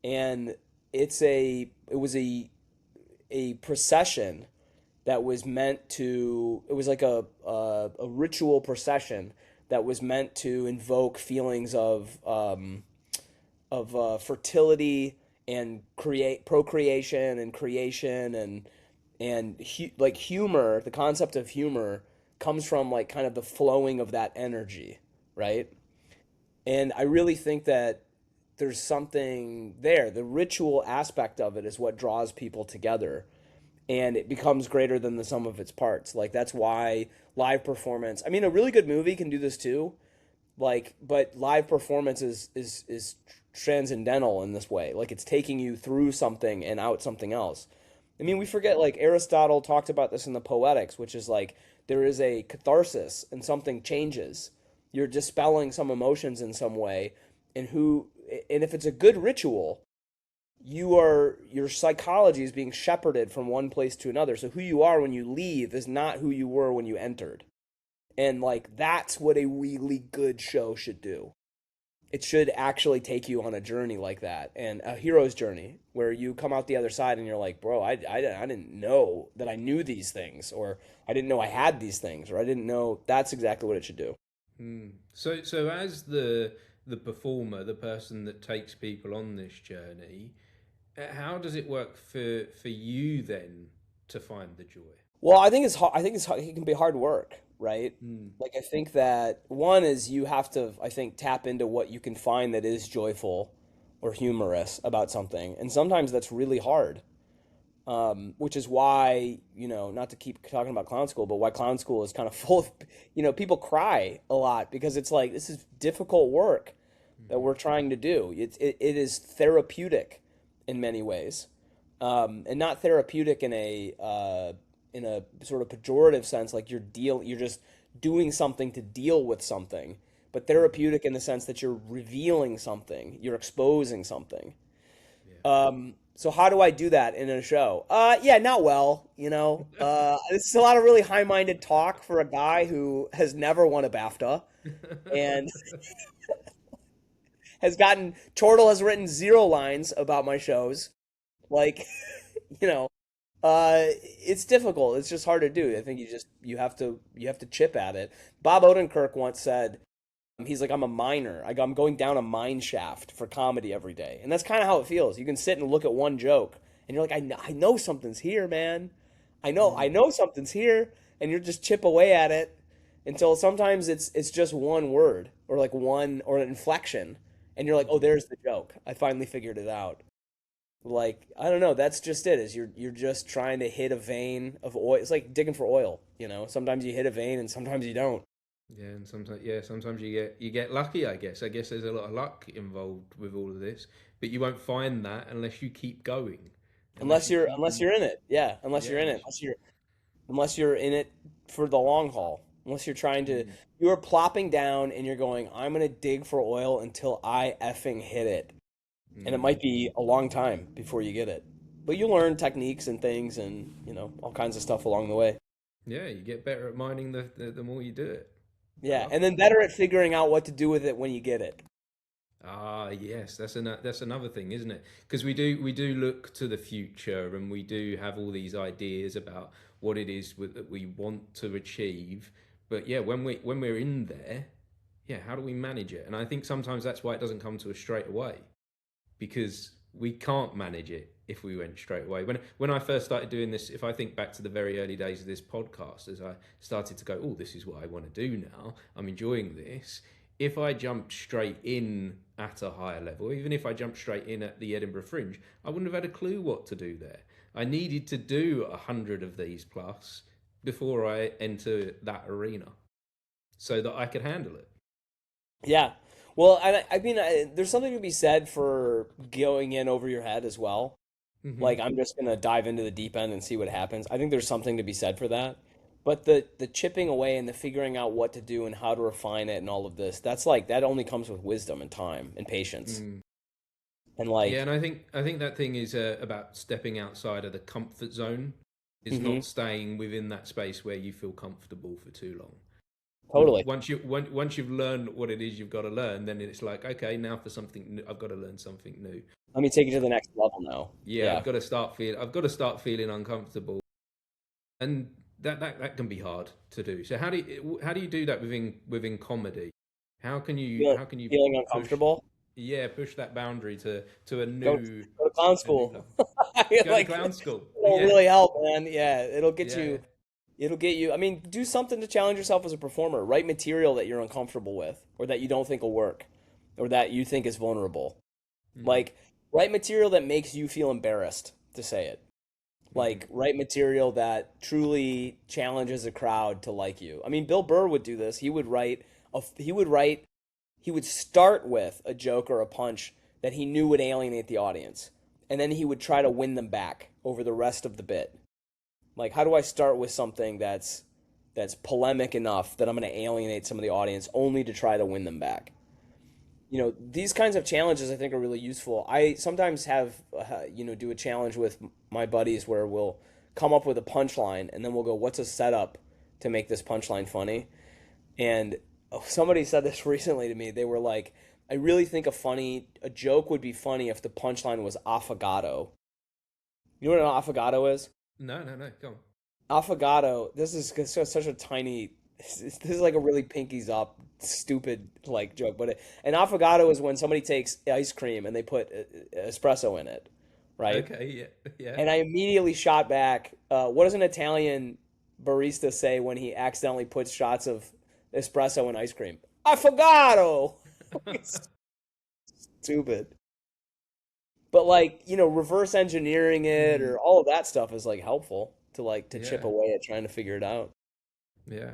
and it was a procession that was meant to. It was like a ritual procession that was meant to invoke feelings of fertility and create procreation and creation and like humor. The concept of humor comes from like kind of the flowing of that energy, right? And I really think that there's something there. The ritual aspect of it is what draws people together, and it becomes greater than the sum of its parts. Like that's why live performance. I mean, a really good movie can do this too, like but live performance is transcendental in this way, like it's taking you through something and out something else. I mean, we forget, like Aristotle talked about this in the Poetics, which is like there is a catharsis and something changes, you're dispelling some emotions in some way. And if it's a good ritual, your psychology is being shepherded from one place to another, so who you are when you leave is not who you were when you entered. And like that's what a really good show should do. It should actually take you on a journey like that, and a hero's journey where you come out the other side and you're like, bro, I didn't know that I knew these things, or I didn't know I had these things, or I didn't know. That's exactly what it should do. so as the performer, the person that takes people on this journey, how does it work for you then to find the joy? Well, I think it's hard. I think it can be hard work, right? Mm. Like I think that one is you have to, I think, tap into what you can find that is joyful or humorous about something, and sometimes that's really hard. Which is why, you know, not to keep talking about clown school, but why clown school is kind of full of, you know, people cry a lot because it's like this is difficult work that Hmm. we're trying to do. It is therapeutic in many ways, and not therapeutic in a sort of pejorative sense, like you're just doing something to deal with something, but Hmm. therapeutic in the sense that you're revealing something, you're exposing something. Yeah. So how do I do that in a show? Yeah, not well, you know. It's a lot of really high-minded talk for a guy who has never won a BAFTA and has gotten Chortle has written zero lines about my shows. Like, you know, it's difficult. It's just hard to do. I think you have to chip at it. Bob Odenkirk once said, he's like, I'm a miner. Like, I'm going down a mine shaft for comedy every day. And that's kind of how it feels. You can sit and look at one joke and you're like, I know something's here, man. I know something's here, and you're just chip away at it until sometimes it's just one word or like one or an inflection, and you're like, oh, there's the joke. I finally figured it out. Like, I don't know, that's just it. Is you're just trying to hit a vein of oil. It's like digging for oil, you know. Sometimes you hit a vein and sometimes you don't. Yeah, and sometimes you get lucky. I guess there's a lot of luck involved with all of this, but you won't find that unless you keep going, unless you keep. Unless you're in it. Yeah, unless Yeah, you're in it. Unless you're in it for the long haul. Unless you're trying to you're plopping down and you're going, I'm gonna dig for oil until I effing hit it. And it might be a long time before you get it. But you learn techniques and things and, you know, all kinds of stuff along the way. yeah, you get better at mining the more you do it. I Yeah, love and that. then better at figuring out what to do with it when you get it. Ah, yes, that's another thing, isn't it? Because we do look to the future, and we do have all these ideas about what it is that we want to achieve. But yeah, when we're in there, yeah, how do we manage it? And I think sometimes that's why it doesn't come to us straight away, because we can't manage it if we went straight away. When I first started doing this, if I think back to the very early days of this podcast, as I started to go, oh, this is what I want to do now. I'm enjoying this. If I jumped straight in at a higher level, even if I jumped straight in at the Edinburgh Fringe, I wouldn't have had a clue what to do there. I needed to do 100 of these plus before I enter that arena so that I could handle it. Yeah. Well, I mean, there's something to be said for going in over your head as well. Hmm. Like, I'm just gonna dive into the deep end and see what happens. I think there's something to be said for that. But the chipping away and the figuring out what to do and how to refine it and all of this, that's like that only comes with wisdom and time and patience. Mm. And Yeah, like, and I think that thing is about stepping outside of the comfort zone. Is hmm not staying within that space where you feel comfortable for too long. totally. Once you've learned what it is you've got to learn, then it's like, okay, now for something new, I've got to learn something new. Let me take you to the next level now. Yeah, Yeah. I've got to start feeling uncomfortable, and that can be hard to do. So how do you do that within comedy? Feel, how can you feeling push uncomfortable? push that boundary to a Go new go to clown a new school. level? Go to Like, clown school. it'll Yeah, really help, man. Yeah, yeah. it'll get you. I mean, do something to challenge yourself as a performer. Write material that you're uncomfortable with, or that you don't think will work, or that you think is vulnerable. Mm, Like, write material that makes you feel embarrassed to say it. mhm. Like, write material that truly challenges a crowd to like you. I mean, Bill Burr would do this. He would start with a joke or a punch that he knew would alienate the audience, and then he would try to win them back over the rest of the bit. Like, how do I start with something that's polemic enough that I'm going to alienate some of the audience only to try to win them back? You know, these kinds of challenges I think are really useful. I sometimes have, do a challenge with my buddies where we'll come up with a punchline and then we'll go, what's a setup to make this punchline funny? And somebody said this recently to me. They were like, I really think a joke would be funny if the punchline was affogato. You know what an affogato is? No, no, no. Go on. Affogato, this is such a tiny, this is like a really pinkies up, stupid like joke. But an affogato is when somebody takes ice cream and they put espresso in it, right? Okay, yeah, yeah. And I immediately shot back. What does an Italian barista say when he accidentally puts shots of espresso in ice cream? Affogato. It's stupid. But like, reverse engineering it Mm, or all of that stuff is like helpful to chip yeah, away at trying to figure it out. yeah.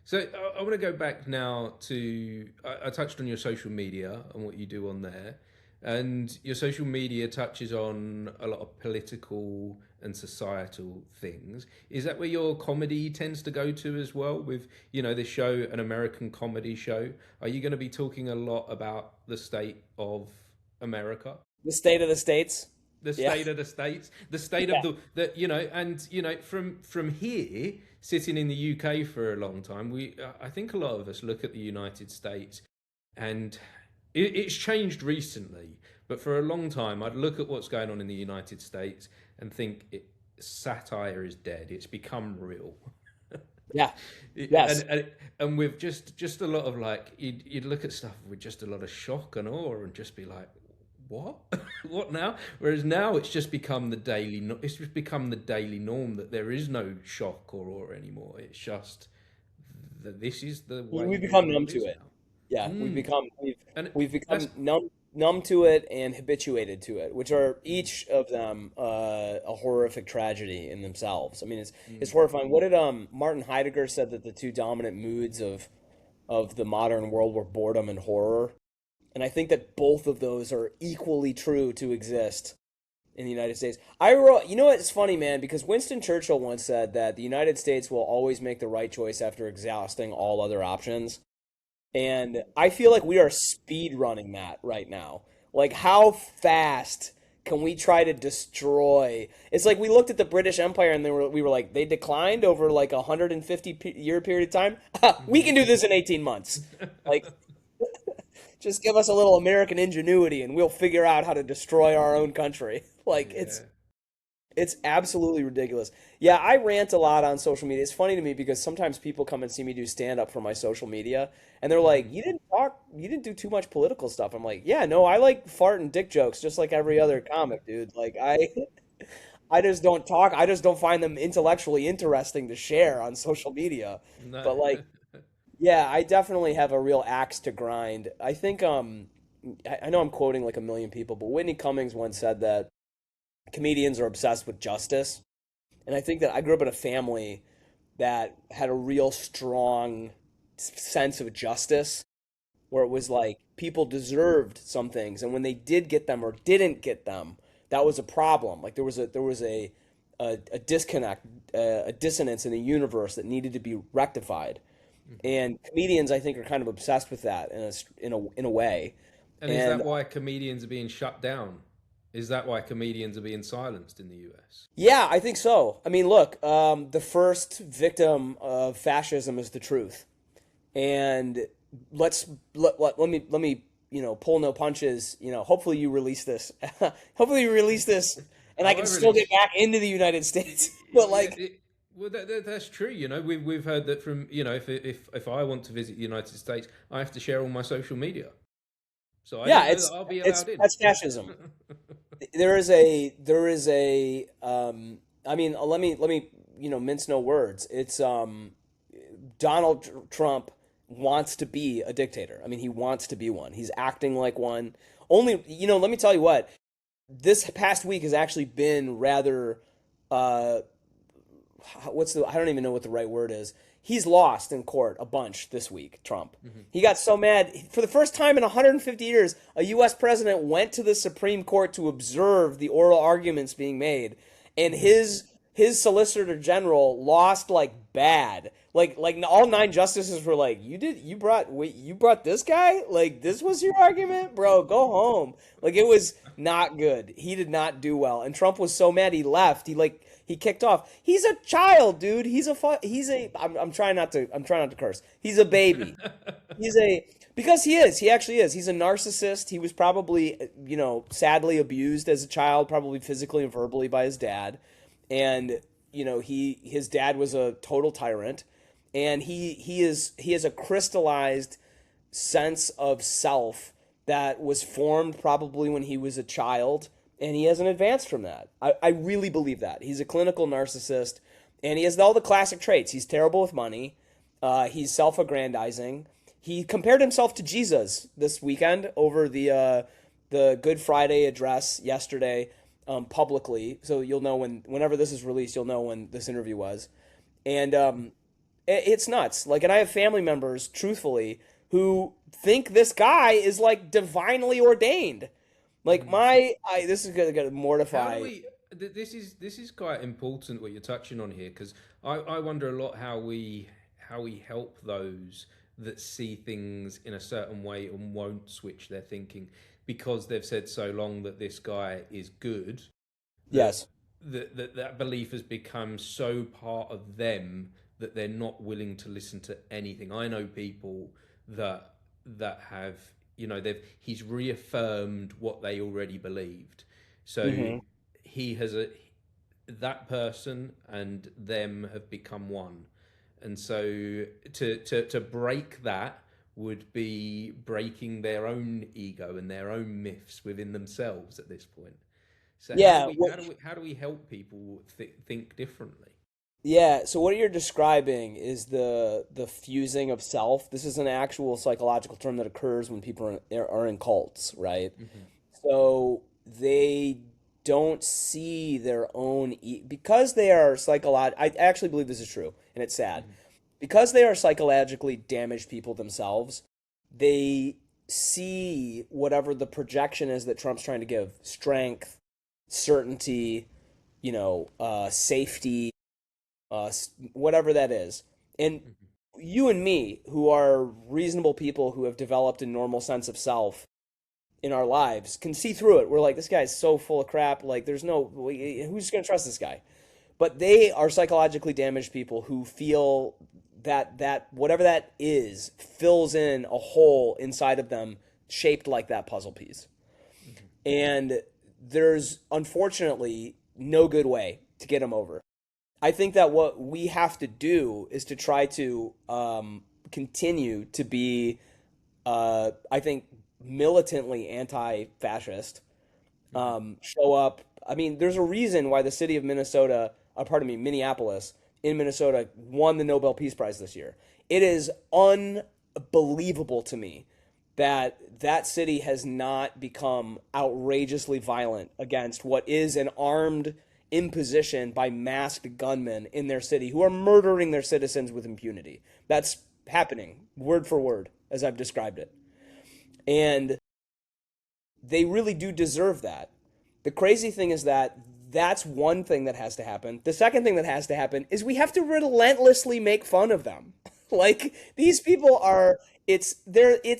So I want to go back now to I touched on your social media and what you do on there, and your social media touches on a lot of political and societal things. Is that where your comedy tends to go to as well? With this show, an American comedy show, are you going to be talking a lot about the state of America? The state of the states. The Yeah. state of the states, the state of Yeah. and from here, sitting in the UK for a long time, I think a lot of us look at the United States, and it's changed recently, but for a long time, I'd look at what's going on in the United States and think satire is dead. It's become real. Yeah. It- Yes. and and and with just a lot of like you'd look at stuff with just a lot of shock and awe and just be like, what? What now? Whereas now it's just become the daily. It's just become the daily norm that there is no shock or awe anymore. It's just that this is the way We've the become world numb to is it. now. Yeah, Mm. And we've that's become numb to it and habituated to it, which are each of them a horrific tragedy in themselves. I mean, it's mm, horrifying. What did Martin Heidegger said that the two dominant moods of the modern world were boredom and horror, and I think that both of those are equally true to exist in the United States. I wrote, you know what? It's funny, man, because Winston Churchill once said that the United States will always make the right choice after exhausting all other options. And I feel like we are speed running that right now. Like, how fast can we try to destroy? It's like we looked at the British Empire and we were like, they declined over like a 150-year period of time. We can mhm. do this in 18 months. Like, just give us a little American ingenuity and we'll figure out how to destroy our own country. Like, Yeah. it's absolutely ridiculous. Yeah, I rant a lot on social media. It's funny to me because sometimes people come and see me do stand up for my social media and they're like, Mhm. you didn't do too much political stuff." I'm like, "Yeah, no, I like fart and dick jokes just like every other comic, dude. Like I just don't talk. I just don't find them intellectually interesting to share on social media." No. But like, yeah, I definitely have a real axe to grind. I think I know I'm quoting like a million people, but Whitney Cummings once said that comedians are obsessed with justice. And I think that I grew up in a family that had a real strong sense of justice, where it was like people deserved some things, and when they did get them or didn't get them, that was a problem. Like there was a disconnect, a dissonance in the universe that needed to be rectified. Mhm. And comedians, I think, are kind of obsessed with that in a way. And is And that why comedians are being shut down? Is that why comedians are being silenced in the US? yeah, I think so. I mean, look, the first victim of fascism is the truth. And let's let me pull no punches. Hopefully you release this. Hopefully you release this, and I Oh, I can still really. get back into the United States. But Yeah, like, well, that's true. We've heard that from if I want to visit the United States, I have to share all my social media. So I yeah, don't know that I'll be it's allowed in. that's fascism. There is a I mean, let me mince no words. It's Donald Trump wants to be a dictator. I mean, he wants to be one. He's acting like one. Only, let me tell you what, this past week has actually been rather uh I don't even know what the right word is. He's lost in court a bunch this week, Trump. Mhm. He got so mad. For the first time in 150 years, a US president went to the Supreme Court to observe the oral arguments being made, and Mhm. his solicitor general lost like bad. Like all nine justices were like, you brought this guy? Like this was your argument? Bro, go home." Like it was not good. He did not do well. And Trump was so mad he left. He kicked off. He's a child, dude. I'm trying not to curse. He's a baby. He's a because he is. He actually is. He's a narcissist. He was probably, sadly abused as a child, probably physically and verbally by his dad. And, his dad was a total tyrant. And he has a crystallized sense of self that was formed probably when he was a child, and he hasn't advanced from that. I really believe that. He's a clinical narcissist, and he has all the classic traits. He's terrible with money. He's self-aggrandizing. He compared himself to Jesus this weekend over the Good Friday address yesterday, publicly. So you'll know whenever this is released, you'll know when this interview was. And it's nuts. Like, and I have family members, truthfully, who think this guy is like divinely ordained. Like Mhm. this is gonna How do mortify. we? This is quite important what you're touching on here because I wonder a lot how we help those that see things in a certain way and won't switch their thinking because they've said so long that this guy is good that Yes. that belief has become so part of them that they're not willing to listen to anything. I know people that have he's reaffirmed what they already believed. So Hmm. he has a that person and them have become one. And so to break that would be breaking their own ego and their own myths within themselves at this point. So Yeah, how do we help people think differently? yeah. So what you're describing is the fusing of self. This is an actual psychological term that occurs when people are in cults, right? Hmm. So they don't see their own because they are I actually believe this is true, and it's sad. Hmm. Because they are psychologically damaged people themselves, they see whatever the projection is that Trump's trying to give: strength, certainty, safety, whatever that is. And Hmm. you and me, who are reasonable people who have developed a normal sense of self in our lives, can see through it. We're like, this guy's so full of crap. Like, who's going to trust this guy? But they are psychologically damaged people who feel that whatever that is fills in a hole inside of them shaped like that puzzle piece. Hmm. And there's unfortunately no good way to get them over. I think that what we have to do is to try to continue to be, I think, militantly anti-fascist. Hmm. Show up. I mean, there's a reason why the city of Minnesota, pardon me, Minneapolis in Minnesota won the Nobel Peace Prize this year. It is unbelievable to me that that city has not become outrageously violent against what is an armed imposition by masked gunmen in their city who are murdering their citizens with impunity. That's happening word for word as I've described it. And they really do deserve that. The crazy thing is that that's one thing that has to happen. The second thing that has to happen is we have to relentlessly make fun of them. Like these people are it's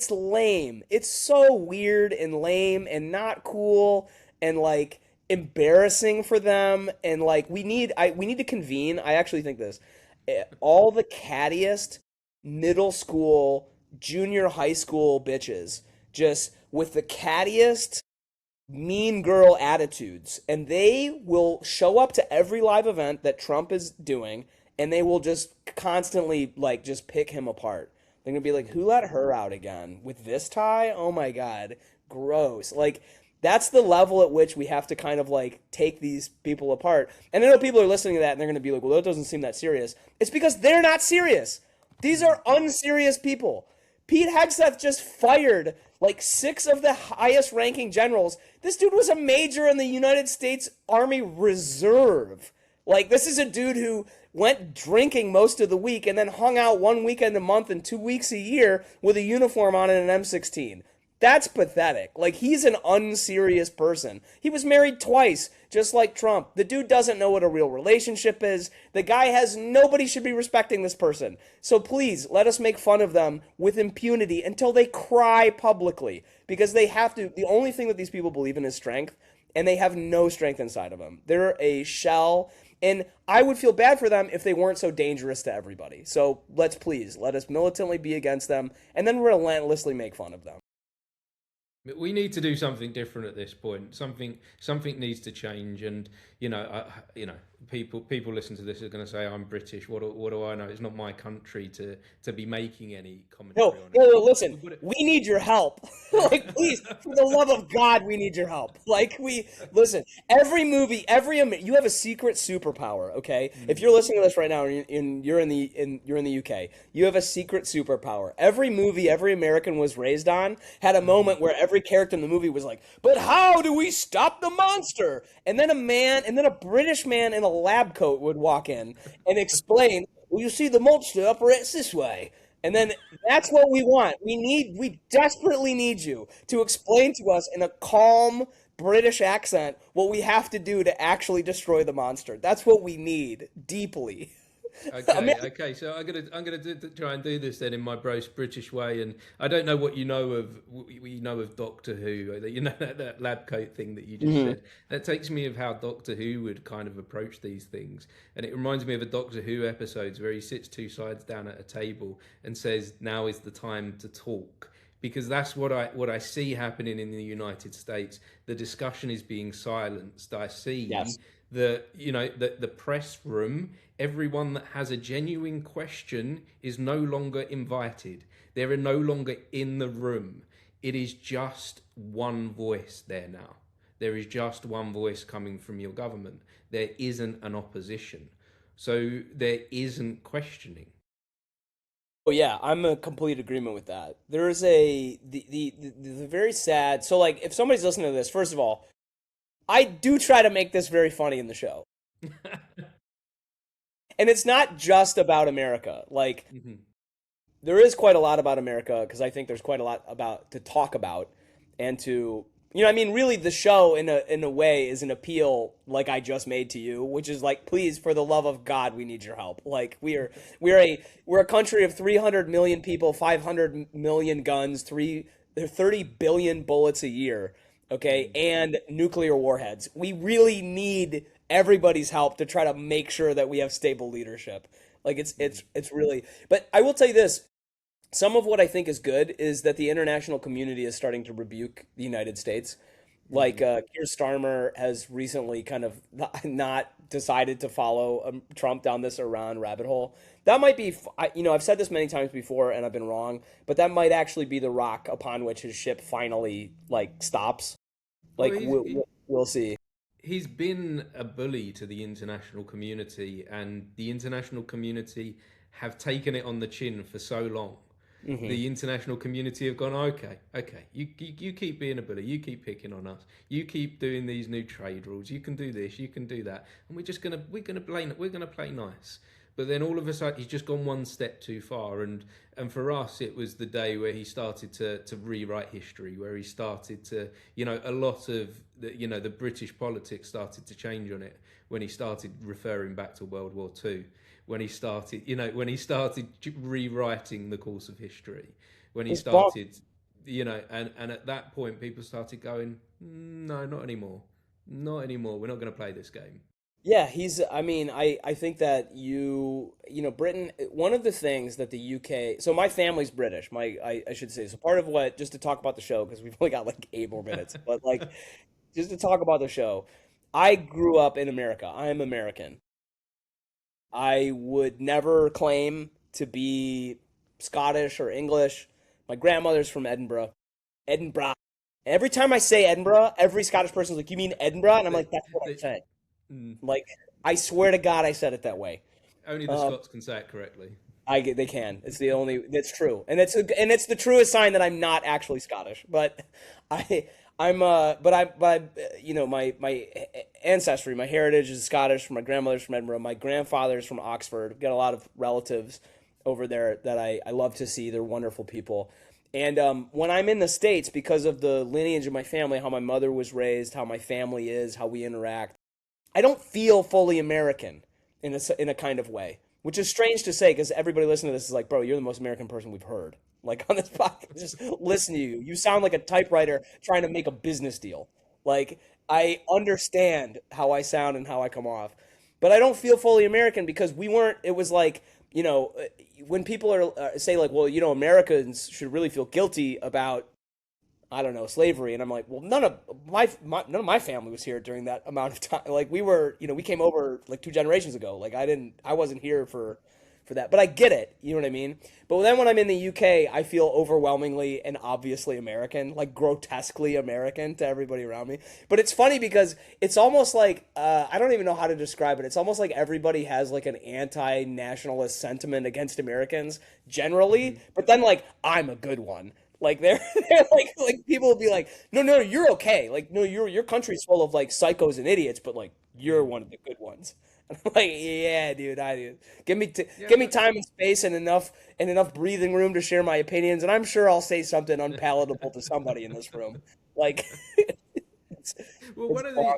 lame. It's so weird and lame and not cool and like embarrassing for them and like we need to convene. I actually think this. All the cattiest middle school, junior high school bitches just with the cattiest mean girl attitudes, and they will show up to every live event that Trump is doing, and they will just constantly like just pick him apart. They're gonna be like, "Who let her out again with this tie? Oh my God, gross!" Like that's the level at which we have to kind of like take these people apart. And I know people are listening to that and they're gonna be like, "Well, that doesn't seem that serious." It's because they're not serious. These Hmm. are unserious people. Pete Hegseth just fired like six of the highest ranking generals. This dude was a major in the United States Army Reserve. Like, this is a dude who went drinking most of the week and then hung out one weekend a month and 2 weeks a year with a uniform on and an M16. That's pathetic. Like, he's an unserious person. He was married twice, just like Trump. The dude doesn't know what a real relationship is. The guy has nobody should be respecting this person. So please, let us make fun of them with impunity until they cry publicly. Because they have to. The only thing that these people believe in is strength, and they have no strength inside of them. They're a shell. And I would feel bad for them if they weren't so dangerous to everybody. So let us militantly be against them and then relentlessly make fun of them. We need to do something different at this point. Something needs to change, and people listen to this are going to say I'm British. What do I know? It's not my country to be making any No, commentary on it. no, no, listen, But we need your help. Like, please, for the love of God, we need your help. Like, listen, every movie, you have a secret superpower, okay? If mm, you're listening to this right now and you're in the UK, you have a secret superpower. Every movie every American was raised on had a mm, moment where every character in the movie was like, but how do we stop the monster? And then a British man in a lab coat would walk in and explain, well, you see, the monster operates this way. And then that's what we want. We desperately need you to explain to us in a calm British accent what we have to do to actually destroy the monster. That's what we need deeply. I mean, okay. So try and do this then in my gross British way. And I don't know what you know of Doctor Who. You know that lab coat thing that you just mhm. said. That takes me of how Doctor Who would kind of approach these things, and it reminds me of a Doctor Who episodes where he sits two sides down at a table and says, "Now is the time to talk." Because that's what I see happening in the United States. The discussion is being silenced. I see Yes. The press room, everyone that has a genuine question is no longer invited. They're no longer in the room. It is just one voice there now. There is just one voice coming from your government. There isn't an opposition. So there isn't questioning. Oh yeah, I'm in complete agreement with that. There is the very sad. So like, if somebody's listening to this, first of all, I do try to make this very funny in the show, and it's not just about America. Like, Mhm. there is quite a lot about America because I think there's quite a lot about to talk about and to I mean, really, the show in a way is an appeal like I just made to you, which is like, please, for the love of God, we need your help. Like we're a country of 300 million people, 500 million guns, 30 billion bullets a year, okay, and nuclear warheads. We really need everybody's help to try to make sure that we have stable leadership. Like it's really. But I will tell you this, some of what I think is good is that the international community is starting to rebuke the United States. Like Keir Starmer has recently kind of not decided to follow Trump down this Iran rabbit hole. That might be, I've said this many times before and I've been wrong, but that might actually be the rock upon which his ship finally like stops. Well, Like we'll see. he's been a bully to the international community, and the international community have taken it on the chin for so long. Hmm. The international community have gone, okay, okay, you keep being a bully, you keep picking on us, you keep doing these new trade rules, you can do this, you can do that, and we're gonna play nice. But then all of a sudden, he's just gone one step too far, and for us, it was the day where he started to rewrite history, where he started to, a lot of the British politics started to change on it when he started referring back to World War Two, when he started rewriting the course of history, when he It's bon- started, and at that point, people started going, no, not anymore, not anymore. We're not going to play this game. Yeah, I mean, I think that Britain, one of the things that the UK, so my family's British, I should say, so part of what, just to talk about the show, because we've only got like 8 more minutes, but like, just to talk about the show, I grew up in America. I am American. I would never claim to be Scottish or English. My grandmother's from Edinburgh. Edinburgh. Every time I say Edinburgh, every Scottish person's like, "You mean Edinburgh?" And I'm They, like, "That's what I they, said." mm, Like, I swear to God, I said it that way. only the Um, Scots can say it correctly. they can. It's the only. That's true, and it's the truest sign that I'm not actually Scottish. But I my ancestry, my heritage is Scottish. My grandmother's from Edinburgh. My grandfather's from Oxford. I've got a lot of relatives over there that I love to see. They're wonderful people. And when I'm in the States, because of the lineage of my family, how my mother was raised, how my family is, how we interact, I don't feel fully American in a kind of way, which is strange to say because everybody listening to this is like, bro, you're the most American person we've heard. Like on this podcast, just listen to you. You sound like a typewriter trying to make a business deal. Like I understand how I sound and how I come off, but I don't feel fully American because we weren't. It was like when people are say like, well, Americans should really feel guilty about I don't know, slavery. And I'm like, well, none of my family was here during that amount of time. Like we were, we came over like 2 generations ago. Like I wasn't here for that. But I get it. You know what I mean? But then when I'm in the UK, I feel overwhelmingly and obviously American, like grotesquely American to everybody around me. But it's funny because it's almost like I don't even know how to describe it. It's almost like everybody has like an anti-nationalist sentiment against Americans Hmm. generally, but then like I'm a good one. Like they're like people will be like, no, no, you're okay. Like no, your country's full of like psychos and idiots, but like you're one of the good ones. And I'm like, yeah, dude, I do. Yeah, Give me but time and space and enough breathing room to share my opinions, and I'm sure I'll say something unpalatable to somebody in this room. Like it's well, it's one of bon-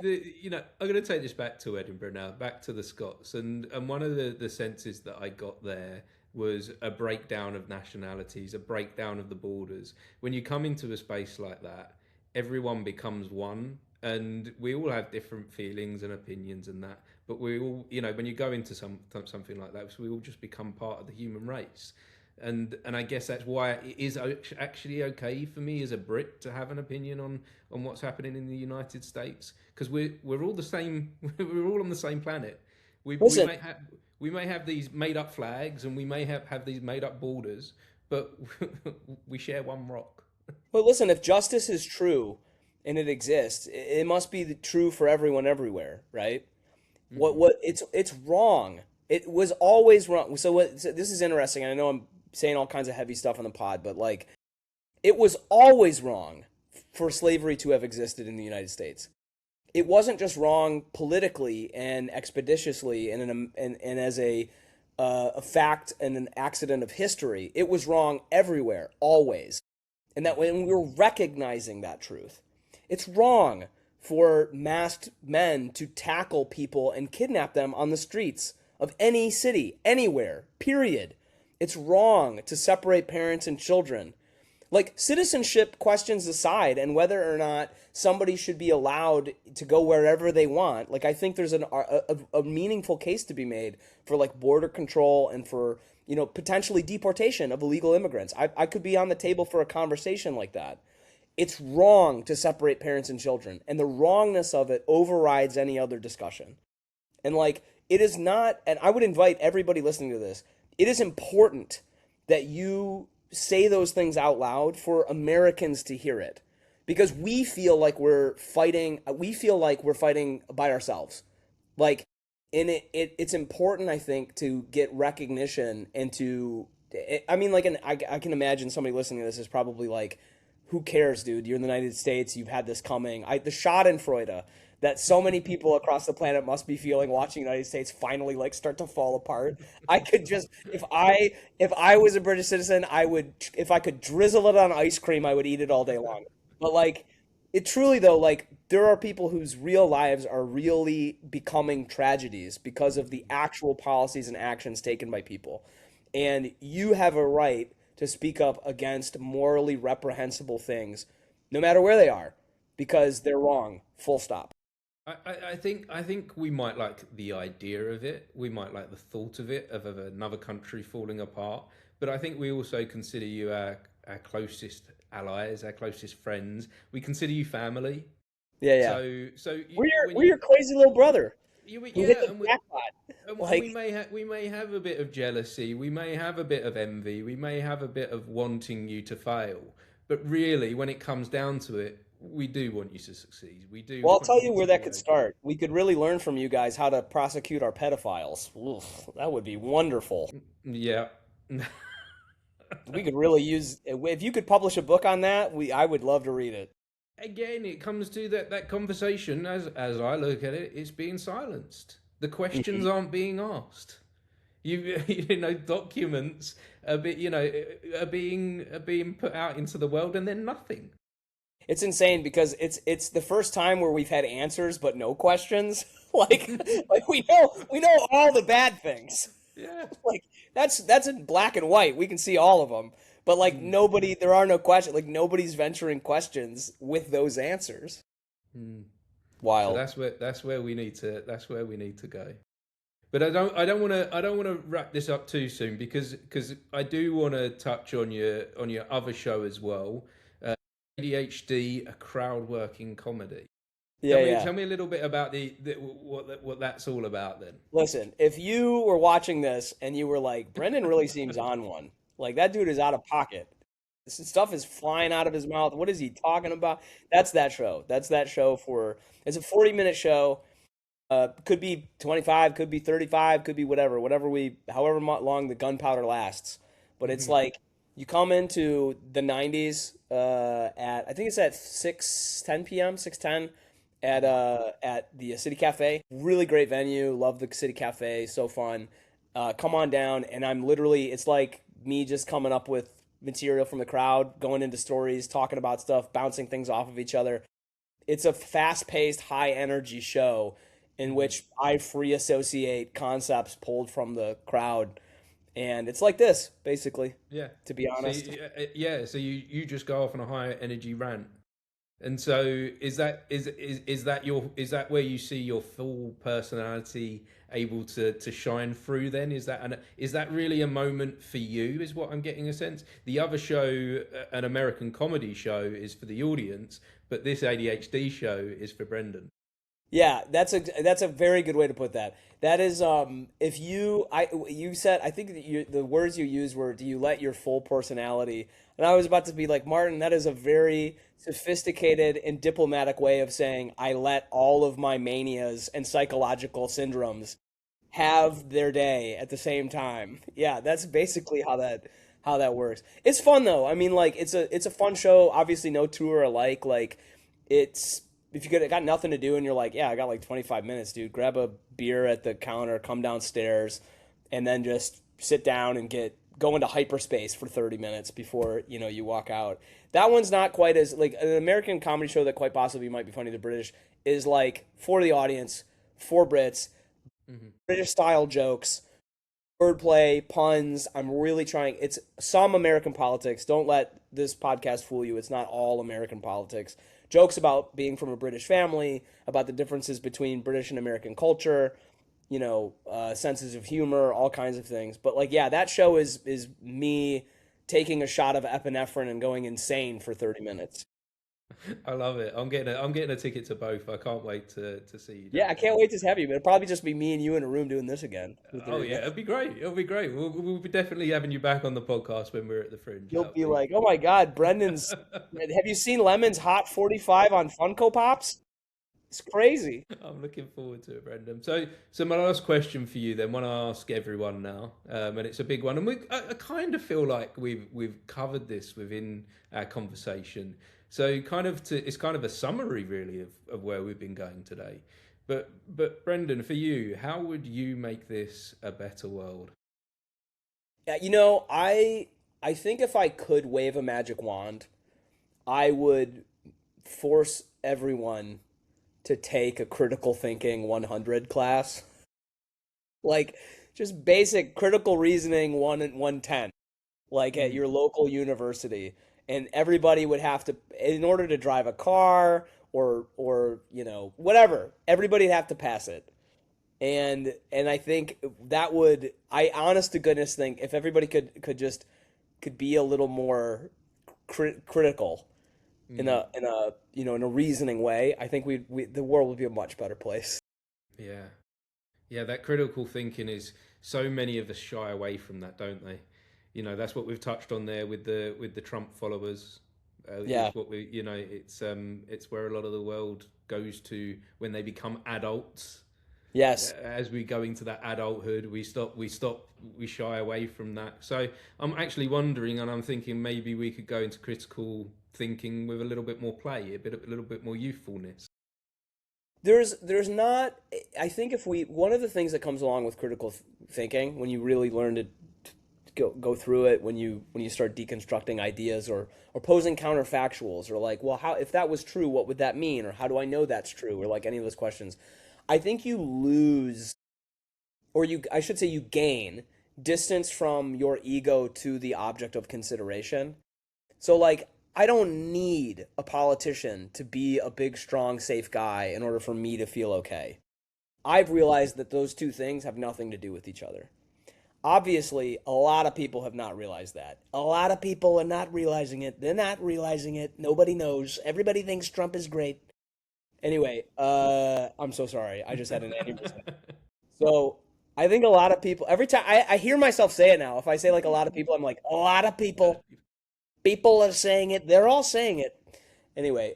I'm going to take this back to Edinburgh now, back to the Scots, and one of the senses that I got there was a breakdown of nationalities, a breakdown of the borders. When you come into a space like that, everyone becomes one, and we all have different feelings and opinions and that. But we all, when you go into something like that, so we all just become part of the human race. And I guess that's why it is actually okay for me as a Brit to have an opinion on what's happening in the United States, because we're all the same. We're all on the same planet. We Listen, may have these made up flags, and we may have these made up borders, but we share one rock. but listen, if justice is true and it exists, it must be true for everyone everywhere, right? Hmm. What it's wrong. It was always wrong. So this is interesting. And I know I'm saying all kinds of heavy stuff on the pod, but like it was always wrong for slavery to have existed in the United States. It wasn't just wrong politically and expeditiously and as a fact and an accident of history. It was wrong everywhere, always. And that when we're recognizing that truth, it's wrong for masked men to tackle people and kidnap them on the streets of any city, anywhere, period. It's wrong to separate parents and children. Like citizenship questions aside, and whether or not somebody should be allowed to go wherever they want, like I think there's a meaningful case to be made for like border control and for potentially deportation of illegal immigrants. I could be on the table for a conversation like that. It's wrong to separate parents and children, and the wrongness of it overrides any other discussion. And like it is not, and I would invite everybody listening to this, it is important that you say those things out loud for Americans to hear it. Because we feel like we're fighting by ourselves. Like it's important, I think, to get recognition and to I mean like, and I can imagine somebody listening to this is probably like, who cares, dude? You're in the United States. You've had this coming. The Schadenfreude that so many people across the planet must be feeling watching the United States finally like start to fall apart. I could just if I was a British citizen, I would if I could drizzle it on ice cream, I would eat it all day long. But like it truly though, like there are people whose real lives are really becoming tragedies because of the actual policies and actions taken by people. And you have a right to speak up against morally reprehensible things, no matter where they are, because they're wrong. Full stop. I think we might like the idea of it. We might like the thought of it, of another country falling apart. But I think we also consider you our closest allies, our closest friends. We consider you family. Yeah, yeah. So when We're your crazy little brother who hit yeah, the jackpot. and Like we may have a bit of jealousy, we may have a bit of envy, we may have a bit of wanting you to fail. But really, when it comes down to it, we do want you to succeed. We do well, I'll want tell you you where to that be could okay. start. We could really learn from you guys how to prosecute our pedophiles. Oof, that would be wonderful. Yeah. We could really use if you could publish a book on that. We I would love to read it. Again, it comes to that conversation. As I look at it, it's being silenced. The questions Mhm. aren't being asked. You documents are being put out into the world, and then nothing. It's insane because it's the first time where we've had answers but no questions. Like like we know all the bad things. Yeah. Like that's in black and white. We can see all of them. But like Mm. there are no questions. Like nobody's venturing questions with those answers. Mm. So Wild. that's where we need to go. But I don't want to wrap this up too soon, because I do want to touch on your other show as well, ADHD, a crowd working comedy. Tell Yeah, me yeah. tell me a little bit about what that's all about then. Listen, if you were watching this and you were like, Brendan really seems on one. Like that dude is out of pocket. This stuff is flying out of his mouth. What is he talking about? That's that show. That's that show for it's a 40-minute show. Could be 25, could be 35, could be however long the gunpowder lasts. But it's Hmm. like you come into the 90s at I think it's at 6:10 p.m., 6:10 at the City Cafe. Really great venue. Love the City Cafe. So fun. Come on down, and I'm literally it's like me just coming up with material from the crowd, going into stories, talking about stuff, bouncing things off of each other. It's a fast-paced, high-energy show in Hmm. which I free associate concepts pulled from the crowd, and it's like this, basically, Yeah. to be So honest. yeah, so you just go off on a high energy rant. And so is that where you see your full personality able to shine through then? Is that really a moment for you, is what I'm getting a sense? The other show, an American comedy show, is for the audience, but this ADHD show is for Brendan. Yeah, that's a very good way to put that. That is if you said, I think that the words you used were, do you let your full personality? And I was about to be like, Martin, that is a very sophisticated and diplomatic way of saying I let all of my manias and psychological syndromes have their day at the same time. Yeah, that's basically how that works. It's fun though. I mean, like it's a fun show. Obviously, no two are alike. Like it's if got nothing to do and you're like, yeah, I got like 25 minutes, dude. Grab a beer at the counter, come downstairs, and then just sit down and go into hyperspace for 30 minutes before you walk out. That one's not quite as like an American comedy show that quite possibly might be funny to British is like for the audience, for Brits, Hmm. British style jokes, wordplay, puns. I'm really trying. It's some American politics. Don't let this podcast fool you. It's not all American politics. Jokes about being from a British family, about the differences between British and American culture, senses of humor, all kinds of things. But like, yeah, that show is me taking a shot of epinephrine and going insane for 30 minutes. I love it. I'm getting a ticket to both. I can't wait to see you Yeah, I down can't there. wait to have you. But it'll probably just be me and you in a room doing this again for Oh 30 yeah, minutes. it'll be great. It'll be great. We'll be definitely having you back on the podcast when we're at the Fringe. You'll That'll be be. like, oh my God, Brendan's. Have you seen Lemon's Hot 45 on Funko Pops? It's crazy. I'm looking forward to it, Brendan. So my last question for you then, one I ask everyone now, and it's a big one, and I kind of feel like we've covered this within our conversation. So it's kind of a summary really of where we've been going today. But Brendan, for you, how would you make this a better world? Yeah, I think if I could wave a magic wand, I would force everyone to take a critical thinking 100 class. Like just basic critical reasoning 1 and 110, like at Mm, your local university. And everybody would have to, in order to drive a car or whatever, everybody'd have to pass it. And I think that would, I honest to goodness think if everybody could be a little more critical in mm, a reasoning way, I think the world would be a much better place. yeah. Yeah, that critical thinking is so many of us shy away from that, don't they? That's what we've touched on there with the Trump followers. Yeah. It's what it's where a lot of the world goes to when they become adults. Yes. As we go into that adulthood, we shy away from that. So I'm actually wondering, and I'm thinking maybe we could go into critical thinking with a little bit more play, a little bit more youthfulness. There's not, I think if we one of the things that comes along with critical thinking when you really learn to go through it, when you start deconstructing ideas or posing counterfactuals or like, well, how if that was true, what would that mean, or how do I know that's true, or like any of those questions, I think you lose, or I should say you gain distance from your ego to the object of consideration. So like I don't need a politician to be a big, strong, safe guy in order for me to feel okay. I've realized that those two things have nothing to do with each other. Obviously, a lot of people have not realized that. A lot of people are not realizing it. They're not realizing it. Nobody knows. Everybody thinks Trump is great. Anyway, I'm so sorry. I just had an aneurysm. So I think a lot of people, every time I hear myself say it now, if I say like a lot of people, I'm like, a lot of people. People are saying it. They're all saying it. Anyway,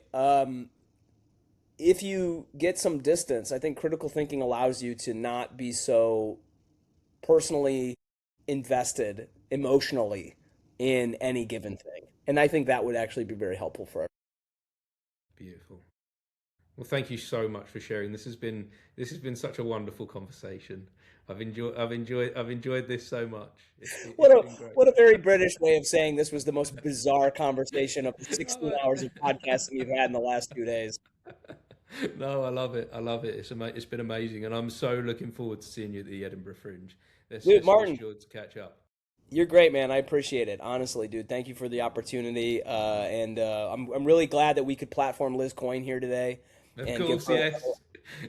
if you get some distance, I think critical thinking allows you to not be so personally invested emotionally in any given thing. And I think that would actually be very helpful for everyone. Beautiful. Well, thank you so much for sharing. This has been such a wonderful conversation. I've enjoyed this so much. What It's a been great. what a very British way of saying this was the most bizarre conversation of the Oh, 16 hours of podcasting you've had in the last 2 days. no, I love it. I love it. It's been amazing, and I'm so looking forward to seeing you at the Edinburgh Fringe. Let's Dude, let's be Martin, sure to catch up. You're great, man. I appreciate it. Honestly, dude. Thank you for the opportunity. I'm really glad that we could platform Liz Coin here today Of and give course, her. yes.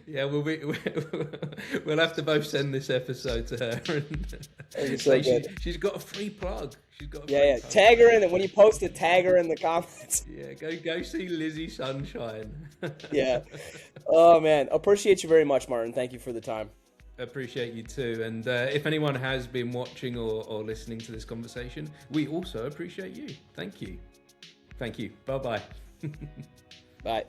Yeah, we'll have to both send this episode to her and It's so say good. she's got a free plug. She's got a Yeah, free yeah. plug. Tag her in it when you post it. Tag her in the comments. Yeah, go see Lizzie Sunshine. Yeah. Oh man, appreciate you very much, Martin. Thank you for the time. Appreciate you too. And if anyone has been watching or listening to this conversation, we also appreciate you. Thank you. Thank you. Bye-bye. Bye.